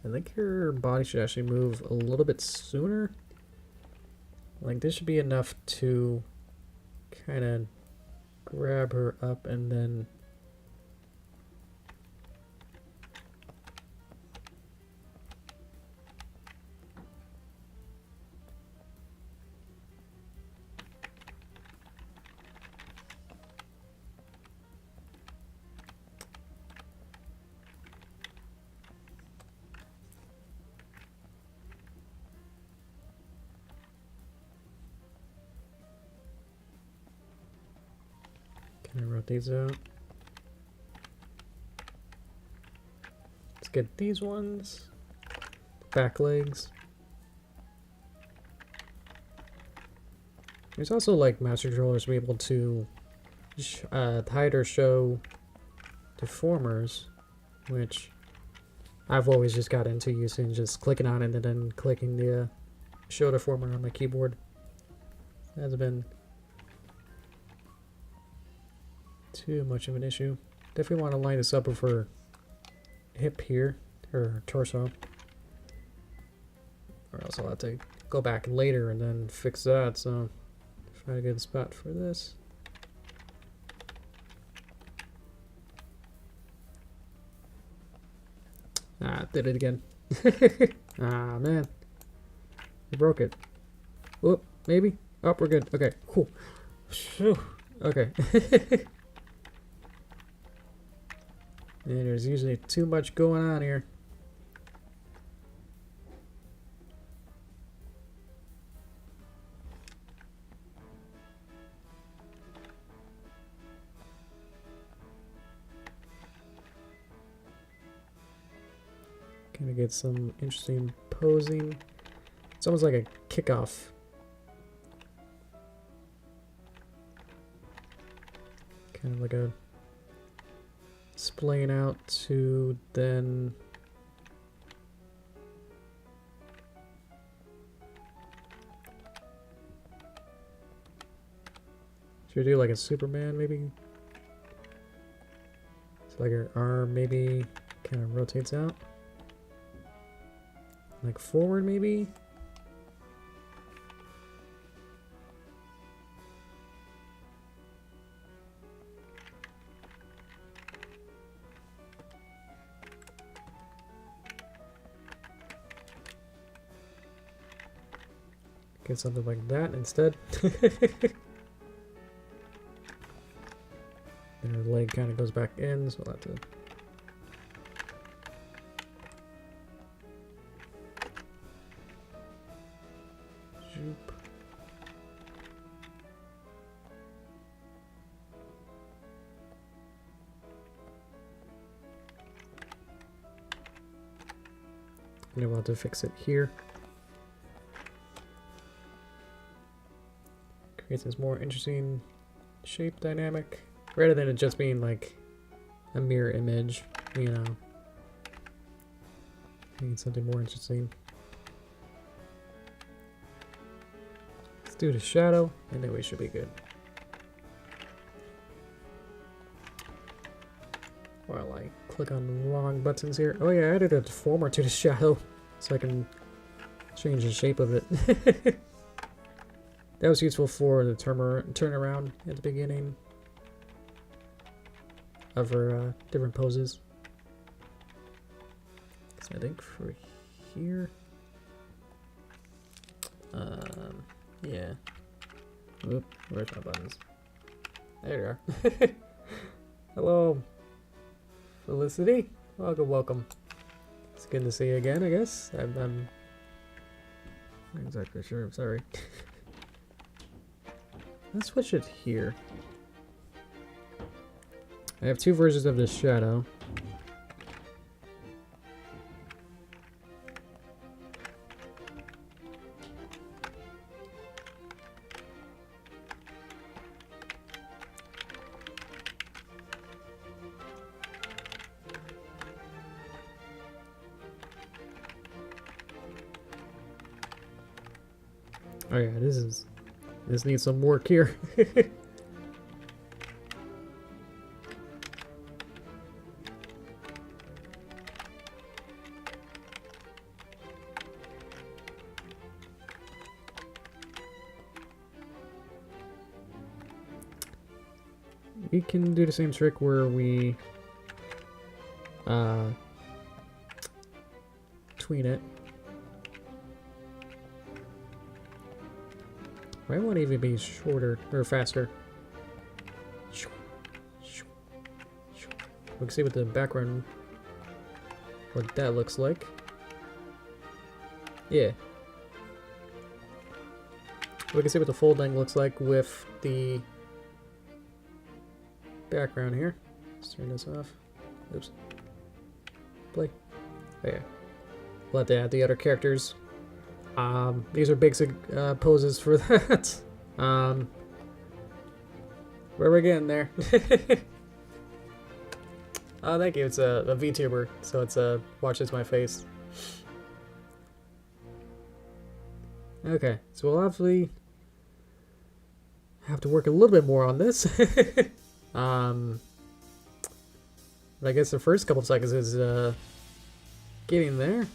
I think her body should actually move a little bit sooner. Like this should be enough to kind of grab her up and then I wrote these out. Let's get these ones. Back legs. There's also like master controllers to be able to hide or show deformers, which I've always just got into using just clicking on it and then clicking the show deformer on my keyboard. It hasn't been too much of an issue. Definitely want to line this up with her hip here, her torso. Or else I'll have to go back later and then fix that, so find a good spot for this. Ah, did it again. Ah, man. I broke it. Whoop, maybe? Oh, we're good. Okay, cool. Whew. Okay. And there's usually too much going on here. Kind of get some interesting posing. It's almost like a kickoff. Kind of like a splaying out to then should we do like a Superman maybe? So like her arm maybe kind of rotates out. Like forward maybe? Get something like that instead. And her leg kind of goes back in, so I'll have to zoop. And then we'll have to fix it here. Creates this more interesting shape dynamic rather than it just being like a mirror image, you know. Need something more interesting. Let's do the shadow and then we should be good. While I click on the wrong buttons here. Oh yeah, I added a deformer to the shadow so I can change the shape of it. That was useful for the turnaround at the beginning of her different poses. So I think for here, yeah. Oop, where's my buttons? There they are. Hello, Felicity. Welcome, welcome. It's good to see you again, I guess. I'm not exactly sure. I'm sorry. Let's switch it here. I have two versions of this shadow. Oh yeah, this needs some work here. We can do the same trick where we tween it. Might want to even be shorter or faster. We can see what the background, what that looks like. Yeah. We can see what the folding looks like with the background here. Let's turn this off. Oops. Play. Oh yeah. We'll have to add the other characters. These are basic poses for that. Where we're getting there. Oh, thank you. It's a VTuber, so it's watches my face. Okay, so we'll obviously have to work a little bit more on this. But I guess the first couple of seconds is getting there.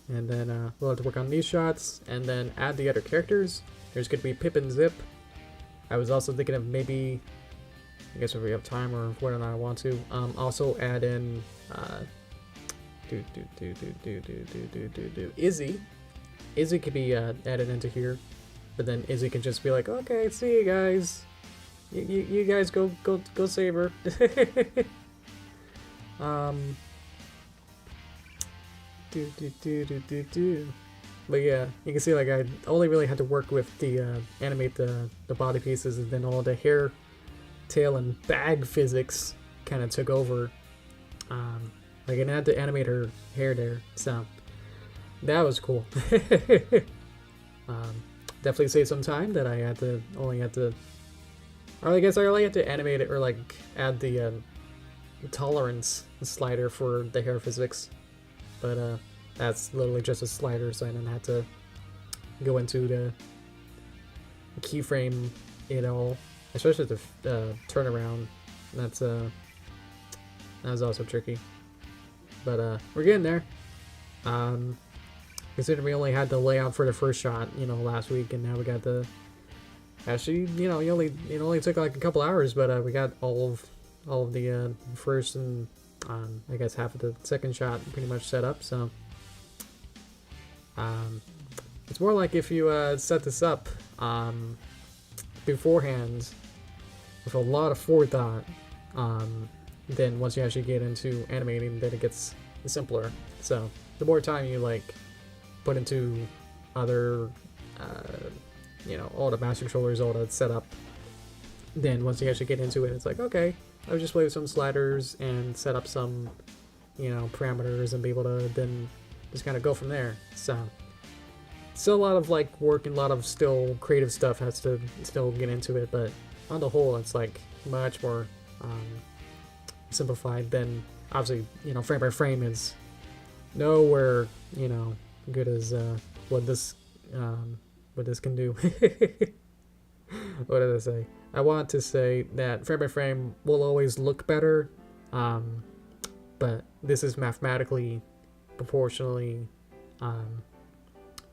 And then we'll have to work on these shots, and then add the other characters. There's going to be Pip and Zip. I was also thinking of maybe, I guess if we have time or whether or not I want to, also add in Izzy. Izzy could be added into here, but then Izzy could just be like, okay, see you guys. You guys go save her. But yeah, you can see like I only really had to work with the animate the body pieces, and then all the hair, tail, and bag physics kind of took over. Like I had to animate her hair there, so that was cool. Definitely saved some time that I only had to, or I guess I only had to animate it or like add the tolerance slider for the hair physics. But that's literally just a slider, so I didn't have to go into the keyframe it all, especially the turnaround. That was also tricky. But we're getting there. Considering we only had the layout for the first shot, last week, and now we got the. Actually, it only took like a couple hours, but we got all of the first and I guess half of the second shot pretty much set up. So it's more like if you set this up beforehand with a lot of forethought, then once you actually get into animating, then it gets simpler. So the more time you like put into other all the master controllers, all the setup, then once you actually get into it, it's like, okay, I would just play with some sliders and set up some, parameters and be able to then just kind of go from there. So, still a lot of like work and a lot of still creative stuff has to still get into it, but on the whole, it's like much more simplified than obviously, frame by frame is nowhere, good as what this can do. What did I say? I want to say that frame by frame will always look better, but this is mathematically, proportionally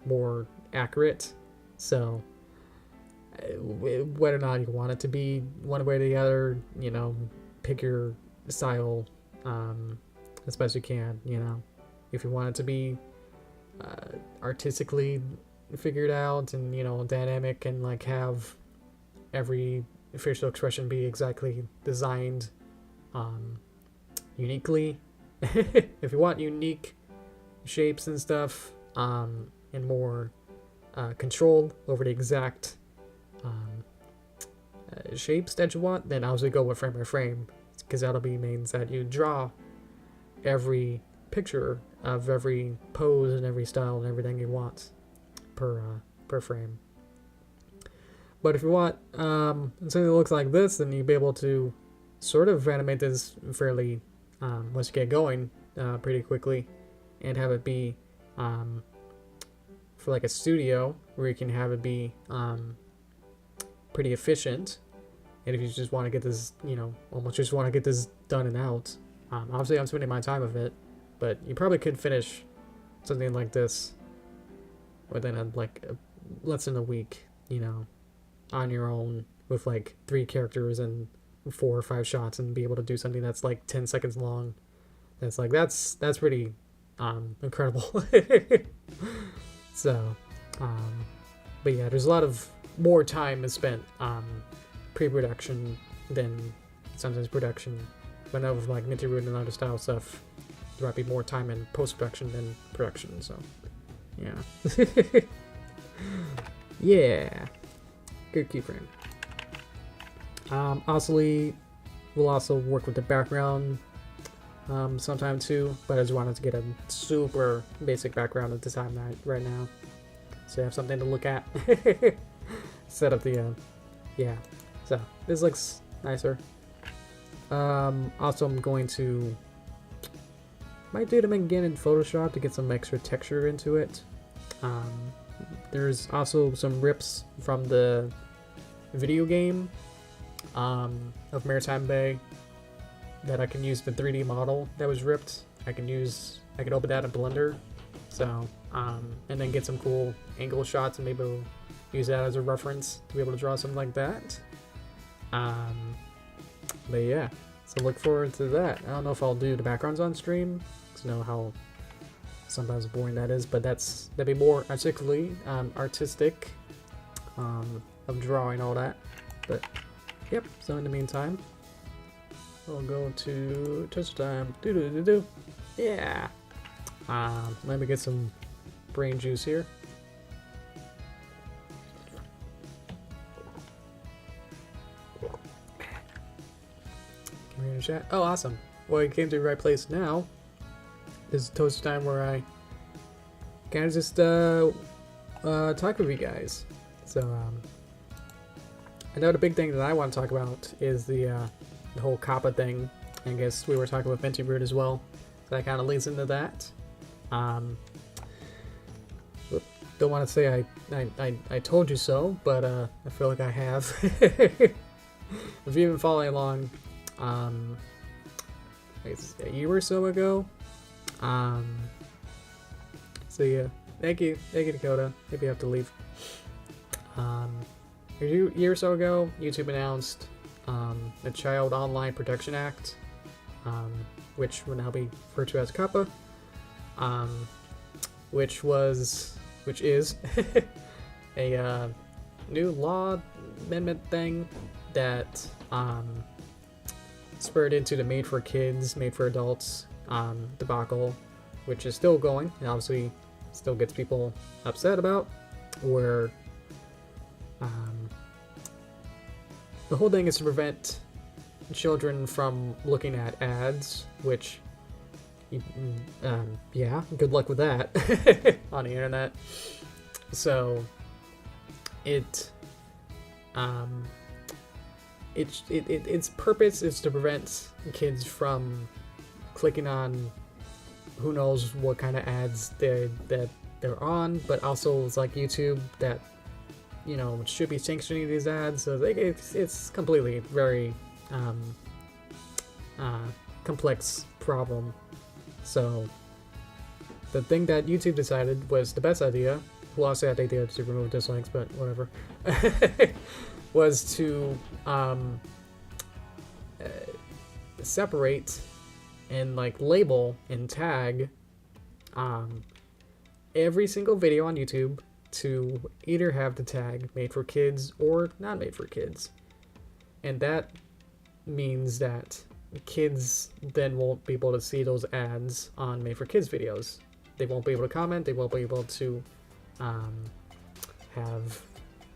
more accurate. So whether or not you want it to be one way or the other, pick your style as best you can. If you want it to be artistically figured out and dynamic and like have every facial expression be exactly designed uniquely. If you want unique shapes and stuff and more control over the exact shapes that you want, then obviously go with frame by frame, because that'll be means that you draw every picture of every pose and every style and everything you want per frame. But if you want something that looks like this, then you'll be able to sort of animate this fairly, once you get going, pretty quickly, and have it be for like a studio where you can have it be pretty efficient. And if you just want to get this, almost just want to get this done and out, obviously I'm spending my time with it, but you probably could finish something like this within less than a week, on your own with like 3 characters and 4 or 5 shots, and be able to do something that's like 10 seconds long. That's pretty incredible. So but yeah, there's a lot of more time is spent pre-production than sometimes production. But now with like Nitty-Root and other style stuff, there might be more time in post-production than production. So yeah. Yeah, good keyframe. Obviously, we'll also work with the background sometime too, but I just wanted to get a super basic background at the time right now, so you have something to look at. Set up the yeah. So this looks nicer. Also, I'm going to might do them again in Photoshop to get some extra texture into it. There's also some rips from the video game of Maritime Bay that I can use the 3D model that was ripped. I can open that in Blender, so and then get some cool angle shots and maybe we'll use that as a reference to be able to draw something like that. But yeah, so look forward to that. I don't know if I'll do the backgrounds on stream, because I know how sometimes boring that is, but that'd be more artistic of drawing all that. But yep, so in the meantime, we'll go to touch time. Yeah. Let me get some brain juice here. Community chat. Oh, awesome. Well, you came to the right place now. This is toast time where I kind of just talk with you guys. So I know the big thing that I want to talk about is the whole Kappa thing. I guess we were talking with Minty Root as well. So that kind of leads into that. Don't want to say I told you so, but I feel like I have. If you've been following along, a year or so ago. So yeah, thank you Dakota. Maybe I have to leave. A year or so ago, YouTube announced the Child Online Protection Act, which will now be referred to as COPPA, which is a new law amendment thing that spurred into the made for kids, made for adults debacle, which is still going and obviously still gets people upset about, where the whole thing is to prevent children from looking at ads, which yeah, good luck with that on the internet. So its purpose is to prevent kids from clicking on who knows what kind of ads they're on, but also it's like YouTube that, you know, should be sanctioning these ads. So it's completely very complex problem. So the thing that YouTube decided was the best idea, well, also I think they had to remove dislikes, but whatever, was to separate and like label and tag every single video on YouTube to either have the tag made for kids or not made for kids. And that means that kids then won't be able to see those ads on made for kids videos. They won't be able to comment, they won't be able to have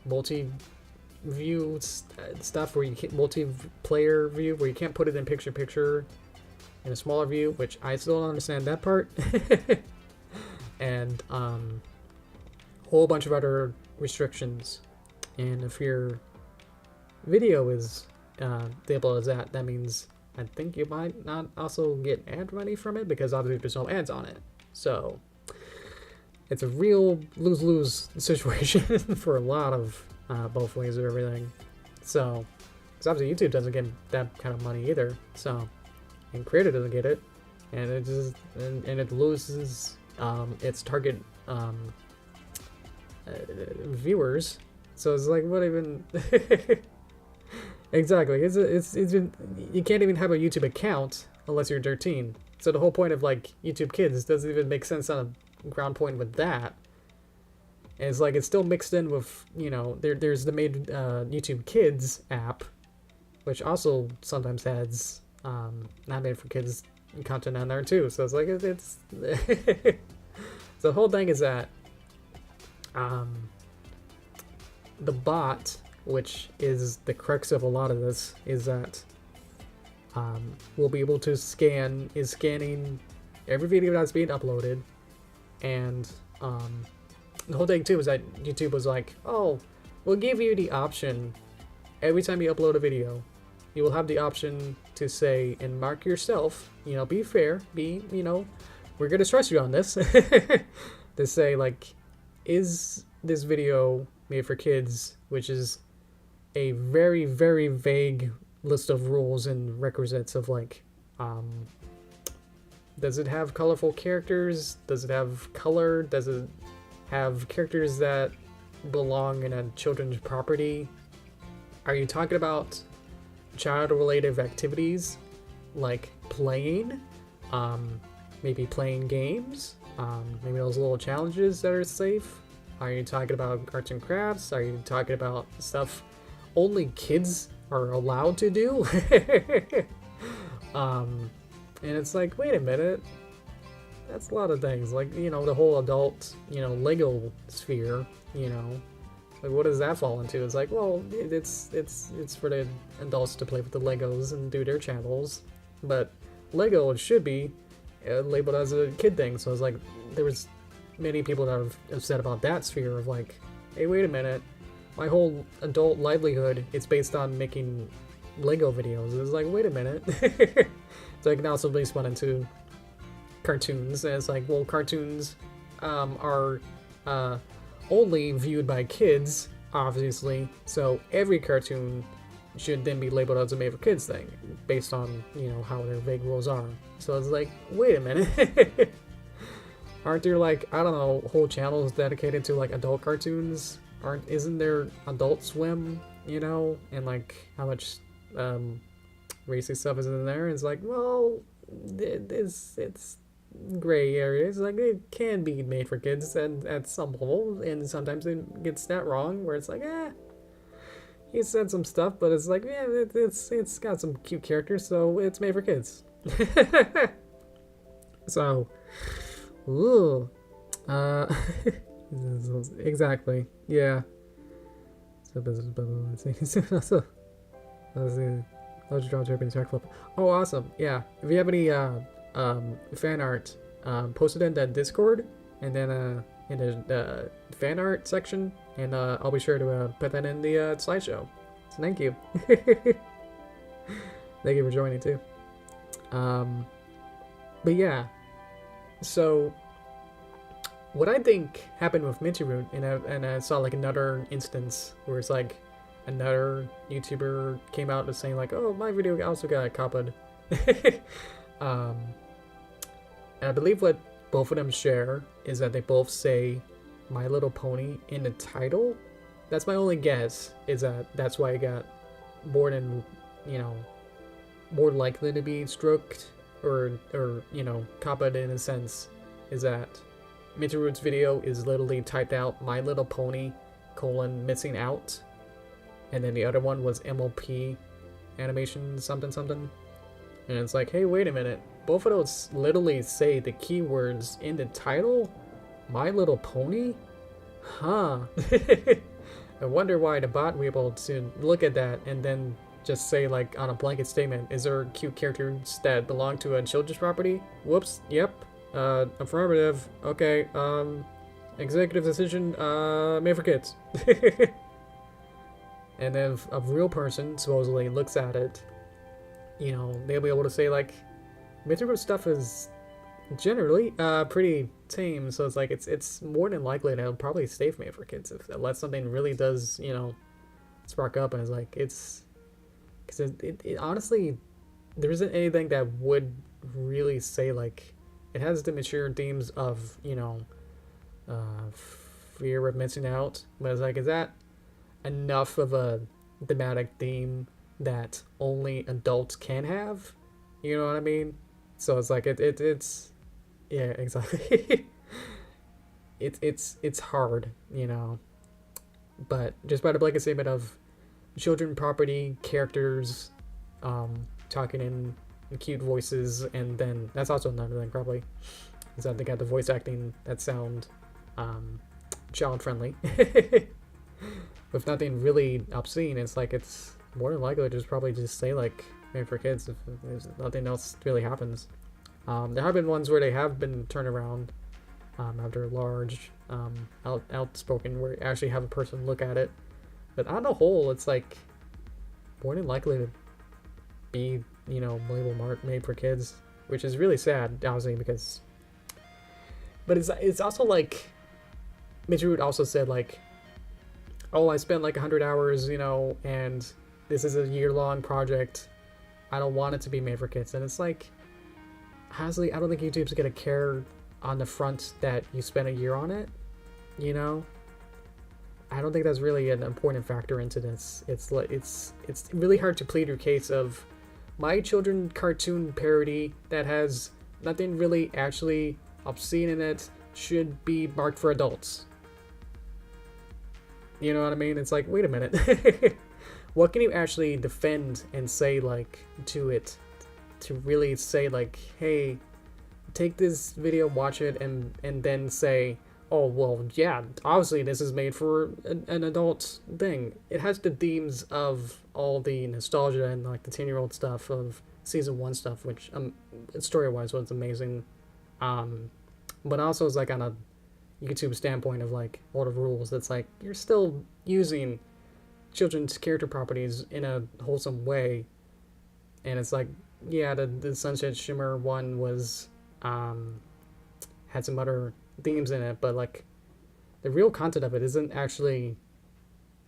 multi-view stuff where you can't, multiplayer view where you can't put it in picture-in-picture in a smaller view, which I still don't understand that part. And whole bunch of other restrictions. And if your video is labeled as that means I think you might not also get ad money from it, because obviously there's no ads on it. So it's a real lose-lose situation for a lot of both ways of everything. So, because obviously YouTube doesn't get that kind of money either. So, and creator doesn't get it, and it just and it loses its target viewers. So it's like, what even? Exactly. It's you can't even have a YouTube account unless you're 13. So the whole point of like YouTube Kids doesn't even make sense on a ground point with that. And it's like it's still mixed in with, you know, there's the made YouTube Kids app, which also sometimes has not made for kids content on there too. So it's like it's so the whole thing is that the bot, which is the crux of a lot of this, is that we'll be able to scanning every video that's being uploaded, and the whole thing too is that YouTube was like, oh, we'll give you the option every time you upload a video, you will have the option to say and mark yourself, you know, be fair, be, you know, we're gonna stress you on this, to say like, is this video made for kids, which is a very, very vague list of rules and requisites of like, does it have colorful characters? Does it have color? Does it have characters that belong in a children's property? Are you talking about child-related activities like playing, maybe playing games, maybe those little challenges that are safe? Are you talking about arts and crafts? Are you talking about stuff only kids are allowed to do? And it's like, wait a minute, that's a lot of things. Like, you know, the whole adult, you know, Lego sphere, you know, like what does that fall into? It's like, well, it's for the adults to play with the Legos and do their channels, but Lego should be labeled as a kid thing. So it's like, there was many people that are upset about that sphere of like, hey, wait a minute, my whole adult livelihood is based on making Lego videos. It's like, wait a minute. It's like now somebody spun into cartoons, and it's like, well, cartoons are only viewed by kids, obviously, so every cartoon should then be labeled as a made for kids thing, based on, you know, how their vague rules are. So it's like, wait a minute. Aren't there like, I don't know, whole channels dedicated to like adult cartoons? Isn't there Adult Swim, you know, and like how much racy stuff is in there? It's like, well, it's gray areas. Like, it can be made for kids and at some level, and sometimes it gets that wrong where it's like, he said some stuff, but it's like, yeah, it's got some cute characters, so it's made for kids. So, ooh, exactly, yeah. Let's draw Japanese track flip. Oh, awesome! Yeah, if you have any fan art, post it in the Discord, and then in the fan art section, and I'll be sure to put that in the slideshow. So thank you. Thank you for joining too. But yeah, so what I think happened with Mintyroot, and I saw like another instance where it's like another YouTuber came out and saying like, oh, my video also got copied. And I believe what both of them share is that they both say My Little Pony in the title. That's my only guess, is that that's why it got more than, you know, more likely to be stroked or you know, copied in a sense, is that Mintyroot's video is literally typed out My Little Pony : missing out, and then the other one was MLP animation something something, and it's like, hey, wait a minute, both of those literally say the keywords in the title, My Little Pony? Huh. I wonder why the bot was able to look at that and then just say, like, on a blanket statement, is there cute characters that belong to a children's property? Whoops, yep. Affirmative. Okay, executive decision, made for kids. And then if a real person supposedly looks at it, you know, they'll be able to say, like, Mintyroot stuff is generally pretty tame, so it's like, it's more than likely that it'll probably stay made for kids unless something really does, you know, spark up, and it's like, it's, because it honestly, there isn't anything that would really say, like, it has the mature themes of, you know, fear of missing out, but it's like, is that enough of a thematic theme that only adults can have? You know what I mean? So it's like, it's yeah, exactly. it's hard, you know, but just by the blanket statement of children property characters talking in cute voices, and then that's also another thing probably, is that they got the voice acting that sound child friendly. With nothing really obscene, it's like, it's more than likely to just probably just say, like, made for kids if nothing else really happens. There have been ones where they have been turned around after large outspoken, where you actually have a person look at it, but on the whole, it's like more than likely to be you know, label mark made for kids, which is really sad, obviously, because. But it's also like, Mitchroot also said like, oh, I spent like 100 hours, you know, and this is a year-long project. I don't want it to be made for kids, and it's like, honestly, I don't think YouTube's gonna care on the front that you spent a year on it, you know. I don't think that's really an important factor into this. It's like it's really hard to plead your case of my children cartoon parody that has nothing really actually obscene in it should be marked for adults. You know what I mean? It's like, wait a minute. What can you actually defend and say like to it to really say like, hey, take this video, watch it, and then say, oh, well, yeah, obviously this is made for an adult thing. It has the themes of all the nostalgia and like the 10-year-old stuff of season 1 stuff, which story-wise was amazing. But also it's like on a YouTube standpoint of like all the rules, it's like you're still using children's character properties in a wholesome way. And it's like, yeah, the Sunset Shimmer one was had some other themes in it, but like the real content of it isn't actually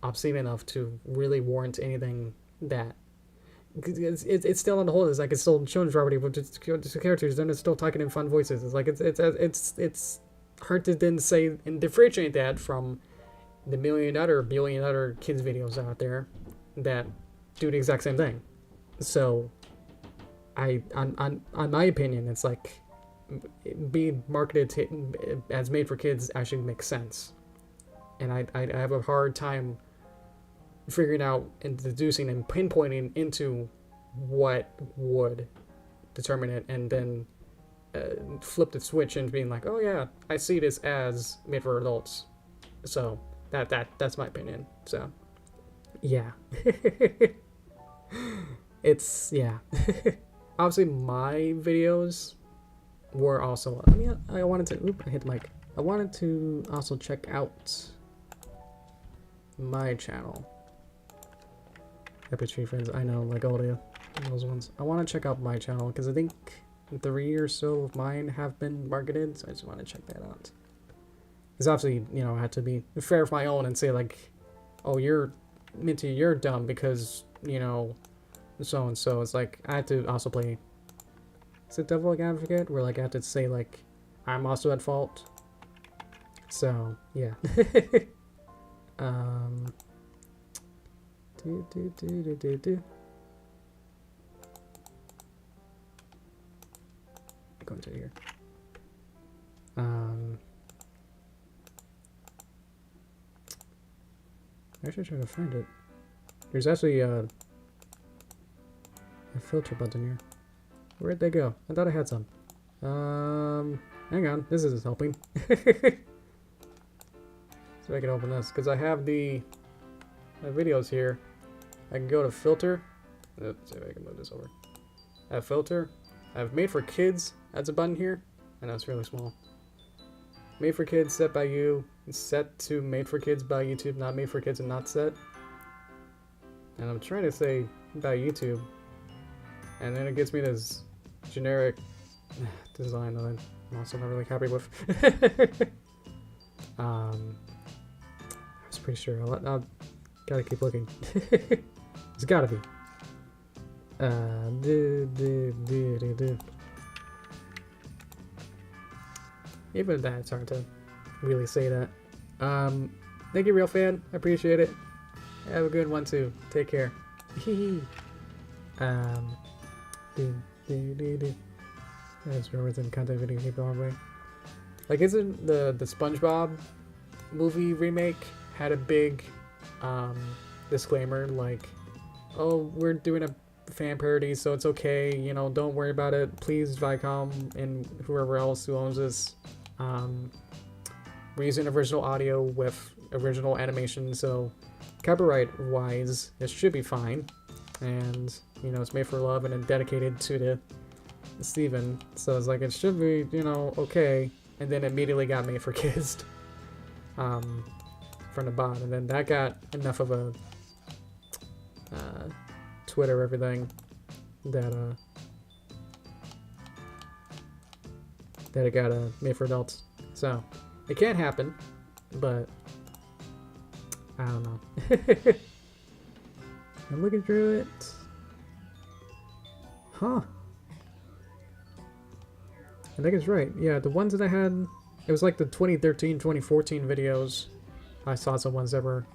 obscene enough to really warrant anything that it's still on the whole. It's like it's still children's property, but it's characters, then it's still talking in fun voices. It's like it's hard to then say and differentiate that from the billion other kids videos out there that do the exact same thing. So on my opinion, it's like being marketed as made for kids actually makes sense, and I have a hard time figuring out and deducing and pinpointing into what would determine it, and then flip the switch and being like, oh yeah, I see this as made for adults. So that's my opinion. So yeah. It's, yeah. Obviously my videos were also, I mean, I wanted to, I hit the mic. I wanted to also check out my channel. Epic Tree Friends, I know, like all those ones. I want to check out my channel because I think 3 or so of mine have been marketed, so I just want to check that out. Because obviously, you know, I had to be fair with my own and say like, oh, you're dumb because, you know, so and so. It's like I had to also play, is it devil advocate, where like I had to say like I'm also at fault. So yeah. Going to here. I should try to find it. There's actually a filter button here. Where'd they go? I thought I had some. Hang on. This isn't helping. So I can open this because I have the videos here. I can go to filter. Let's see if I can move this over. I have filter. I have made for kids. That's a button here. I know it's really small. Made for kids, set by you. Set to made for kids by YouTube, not made for kids and not set. And I'm trying to say by YouTube. And then it gets me this generic design that I'm also not really happy with. I was pretty sure. I'll gotta keep looking. It's gotta be. Even that, it's hard to really say that. Thank you, real fan. I appreciate it. Have a good one too. Take care. That's where within content video keep going away. Like, isn't the SpongeBob movie remake had a big disclaimer like, oh, we're doing a fan parody, so it's okay, you know, don't worry about it. Please, Wacom and whoever else who owns this, we're using original audio with original animation, so copyright-wise, it should be fine. And, you know, it's made for love and then dedicated to the Steven, so it's like, it should be, you know, okay. And then immediately got made for kids from the bot, and then that got enough of a Twitter everything that it got made for adults. So it can't happen, but I don't know. I'm looking through it. Huh. I think it's right. Yeah, the ones that I had, it was like the 2013, 2014 videos. I saw some ones that were,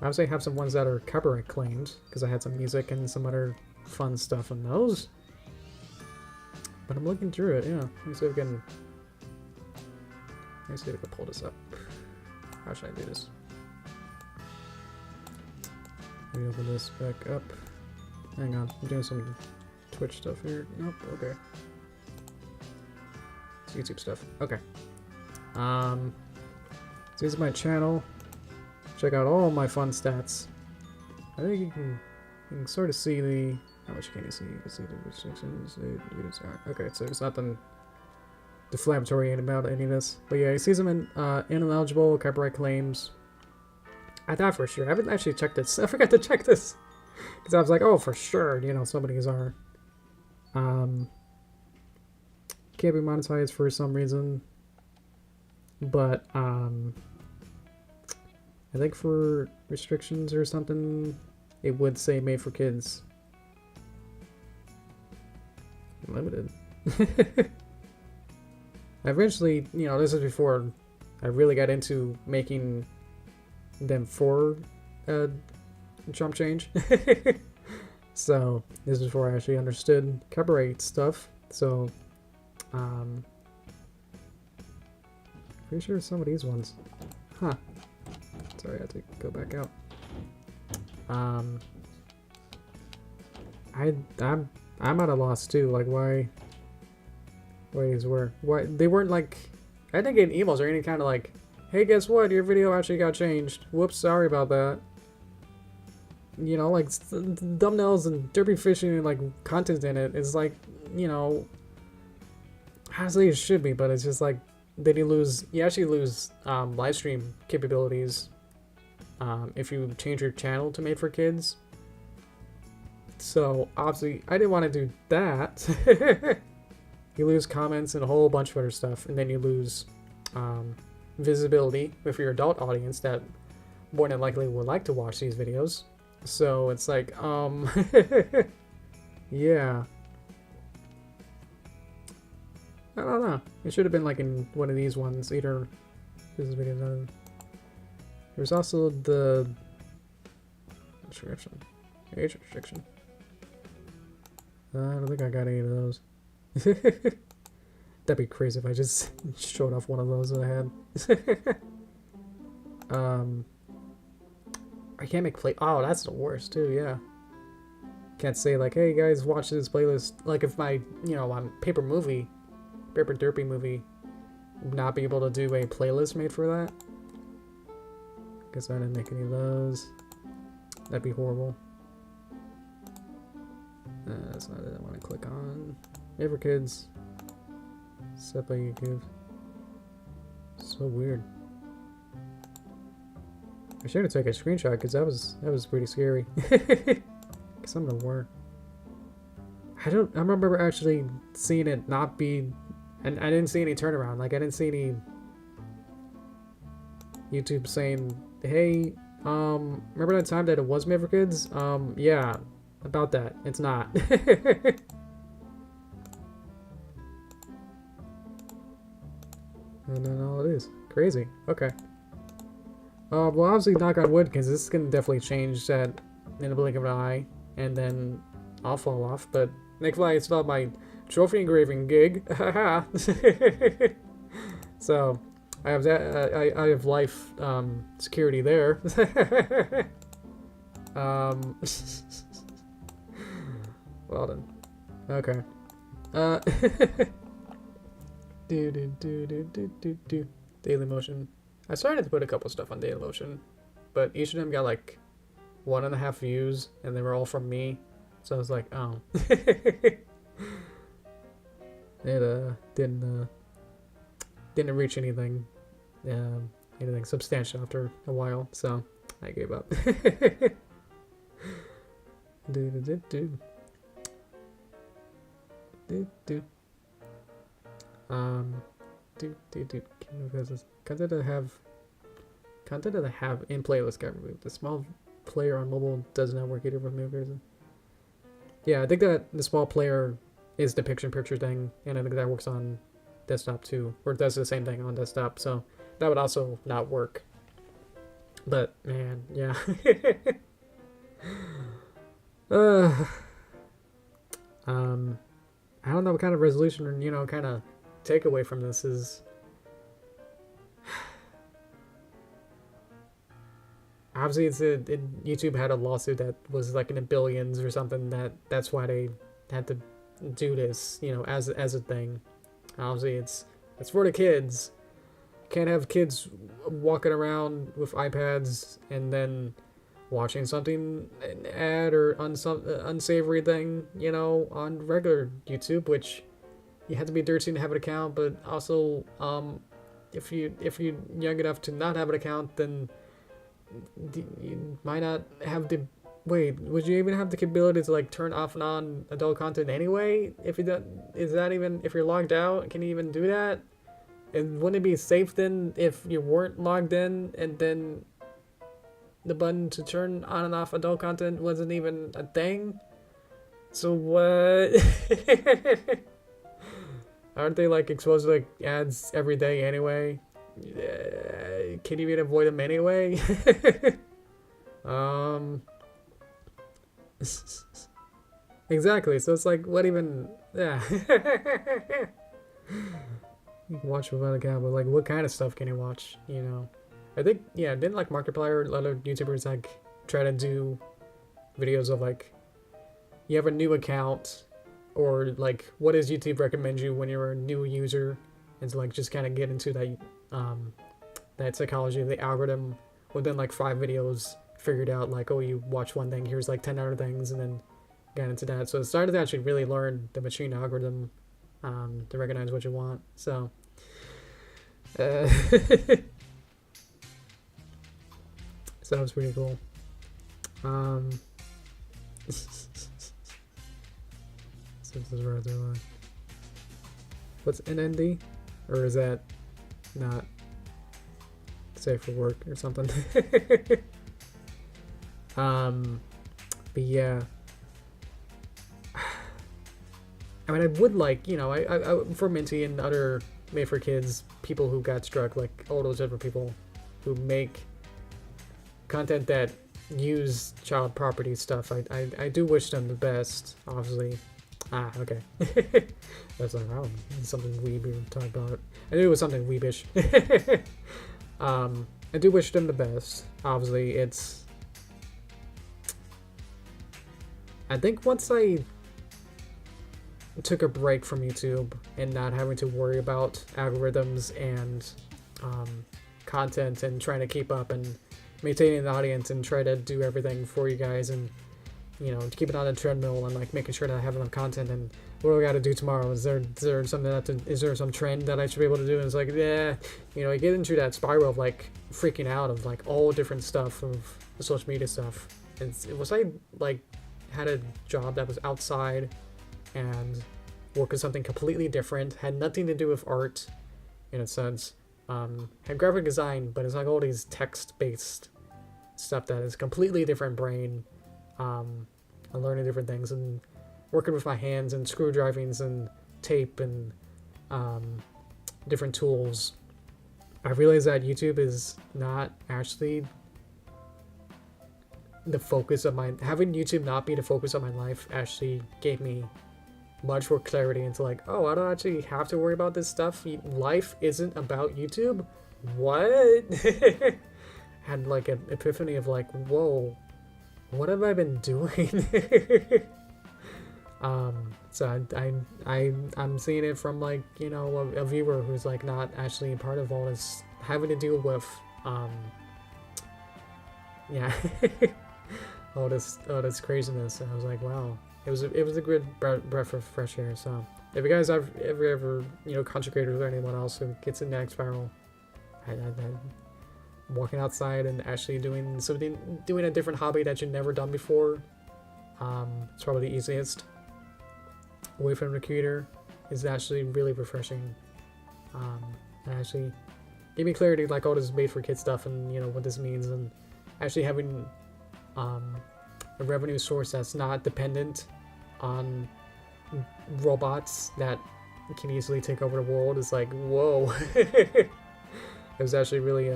I would say have some ones that are copyright claimed, because I had some music and some other fun stuff in those. But I'm looking through it, yeah. Let me see if we can, pull this up. How should I do this? Let me open this back up. Hang on, I'm doing some Twitch stuff here. Nope, okay. It's YouTube stuff. Okay. So this is my channel. Check out all my fun stats. I think you can sort of see the... How much can you see? You can see the restrictions. Okay, so there's nothing deflammatory about any of this. But yeah, you see some ineligible copyright claims. I thought for sure. I haven't actually checked this. I forgot to check this. Because I was like, oh, for sure, you know, some of these are. Can't be monetized for some reason. But, I think for restrictions or something, it would say made for kids. Limited. Eventually, you know, this is before I really got into making them for chump change. So this is before I actually understood copyright stuff. So pretty sure some of these ones. Huh. Sorry, I had to go back out. I'm at a loss too. Like why these were, why they weren't like, I didn't get emails or any kind of like, hey, guess what, your video actually got changed, whoops, sorry about that. You know, like thumbnails and derpy fishing and like content in it is like, you know, honestly it should be, but it's just like then you actually lose live stream capabilities if you change your channel to made for kids. So obviously I didn't want to do that. You lose comments and a whole bunch of other stuff, and then you lose visibility with your adult audience that more than likely would like to watch these videos. So it's like, yeah. I don't know. It should have been like in one of these ones, either this video done. There's also the restriction, age restriction. I don't think I got any of those. That'd be crazy if I just showed off one of those that I had. I can't make play. Oh, that's the worst too. Yeah. Can't say like, hey guys, watch this playlist. Like if my, you know, paper derpy movie, not be able to do a playlist made for that. Guess I didn't make any of those. That'd be horrible. That's not it I want to click on. Made for kids. Set by YouTube. So weird. I should have taken a screenshot because that was pretty scary. Cause some of them were. I remember actually seeing it not be, and I didn't see any turnaround. Like I didn't see any YouTube saying, "Hey, remember that time that it was made for kids? Yeah, about that. It's not." And then all it is. Crazy. Okay. Well, obviously, knock on wood, because this can definitely change that in the blink of an eye, and then I'll fall off. But thankfully, it's about my trophy engraving gig. Haha. So I have that. I have life security there. Well done. Okay. Daily Motion. I started to put a couple stuff on Daily Motion, but each of them got like 1.5 views, and they were all from me. So I was like, oh. It didn't reach anything substantial after a while, so I gave up. Content that I have in playlist got removed. The small player on mobile does not work either with movers. Yeah, I think that the small player is the picture-in-picture thing, and I think that works on desktop too, or it does the same thing on desktop, so that would also not work. But man, yeah. I don't know what kind of resolution or, you know, kind of takeaway from this is. Obviously, YouTube had a lawsuit that was like in the billions or something. That's why they had to do this, you know, as a thing. Obviously, it's for the kids. Can't have kids walking around with iPads and then watching something, an ad or unsavory thing, you know, on regular YouTube, which you have to be 13 to have an account. But also, if you're young enough to not have an account, then you might not have the would you even have the ability to like turn off and on adult content anyway? If you don't, is that even, if you're logged out, can you even do that? And wouldn't it be safe then if you weren't logged in and then the button to turn on and off adult content wasn't even a thing? So what? Aren't they like exposed to like ads every day anyway? Can you even avoid them anyway? Exactly, so it's like, what even, yeah. You can watch without a account, but like, what kind of stuff can you watch, you know? I think, yeah, didn't like Markiplier, a lot of YouTubers like try to do videos of like, you have a new account, or like, what does YouTube recommend you when you're a new user, and to like just kind of get into that that psychology of the algorithm within like 5 videos, figured out like, oh, you watch one thing, here's like 10 other things, and then got into that. So it started to actually really learn the machine algorithm to recognize what you want. So so that was pretty cool. What's NND? Or is that not safe for work or something? But yeah, I mean, I would like, you know, I for Minty and other made for kids people who got struck, like all those different people who make content that use child property stuff, I do wish them the best, obviously. Ah, okay. That's like, oh, something weeby to talk about. I knew it was something weebish. I do wish them the best. Obviously, it's, I think once I took a break from YouTube and not having to worry about algorithms and content and trying to keep up and maintaining the audience and try to do everything for you guys and, you know, keep it on a treadmill and like making sure that I have enough content and what do I got to do tomorrow? Is there something is there some trend that I should be able to do? And it's like, yeah, you know, you get into that spiral of like freaking out of like all different stuff of the social media stuff. And it was like had a job that was outside and work on something completely different, had nothing to do with art in a sense, had graphic design, but it's like all these text-based stuff that is completely different brain, and learning different things and working with my hands and screwdrivings and tape and different tools. I realized that YouTube is not actually the focus of my, having YouTube not be the focus of my life actually gave me much more clarity into like, oh, I don't actually have to worry about this stuff. Life isn't about YouTube. What? Had like an epiphany of like, whoa, what have I been doing? So I'm seeing it from like, you know, a viewer who's like not actually part of all this having to deal with yeah all this craziness. And I was like, wow. It was a good breath of fresh air. So if you guys have ever you know, content creators or anyone else who gets in that spiral, I walking outside and actually doing something, doing a different hobby that you've never done before, it's probably the easiest. away from the computer is actually really refreshing. And actually gave me clarity, like, oh, this is made for kid stuff, and you know what this means, and actually having a revenue source that's not dependent on robots that can easily take over the world is like, whoa. It was actually really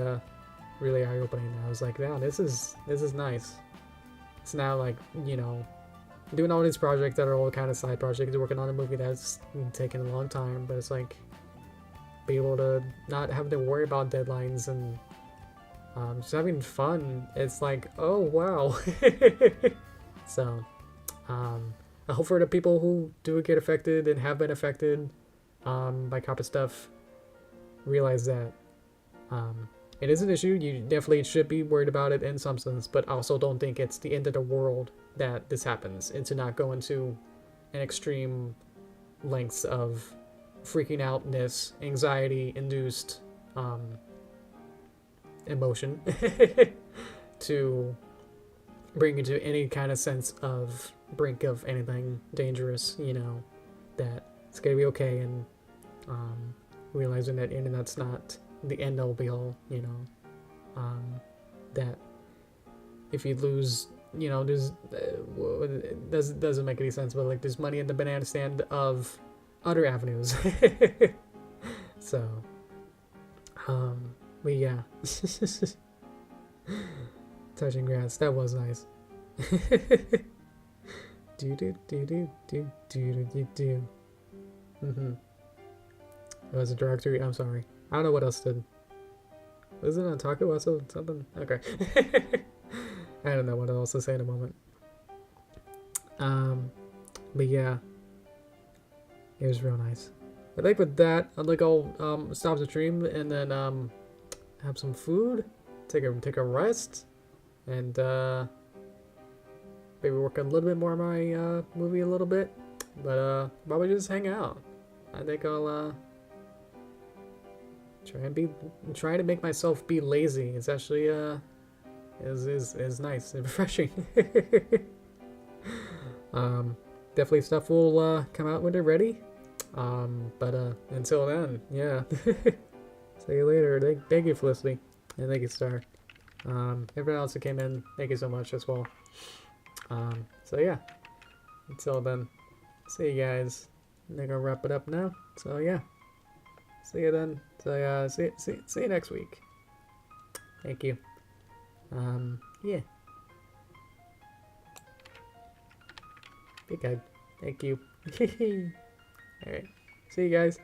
really eye-opening. I was like, wow, this is nice. It's now like, you know, doing all these projects that are all kind of side projects, working on a movie that's taken a long time, but it's like be able to not have to worry about deadlines and just having fun. It's like, oh wow. So I hope for the people who do get affected and have been affected by copy stuff realize that it is an issue. You definitely should be worried about it in some sense, but also don't think it's the end of the world that this happens, and to not go into an extreme lengths of freaking outness, anxiety-induced emotion to bring you to any kind of sense of brink of anything dangerous, you know, that it's gonna be okay, and realizing that internet's not the end all be all, you know, that if you lose, you know, there's it doesn't make any sense, but like there's money in the banana stand of other avenues. So but yeah. Touching grass, that was nice. Do do do do do do do do. It was a directory. I'm sorry. I don't know what else did. Was it on Taco also something? Okay. I don't know what else to say in a moment. But yeah, it was real nice. I think with that, I'd like I'll stop the stream and then have some food, take a rest, and maybe work a little bit more on my movie a little bit, but probably just hang out. I think I'll try to make myself be lazy. It's actually is nice and refreshing. Definitely stuff will come out when they're ready. But until then, yeah. See you later. Thank you, Felicity, and thank you, Star. Everyone else who came in, thank you so much as well. So yeah, until then, see you guys. I'm gonna wrap it up now. So yeah, see you then. So yeah, see you next week. Thank you. Yeah. Be good. Thank you. All right. See you guys.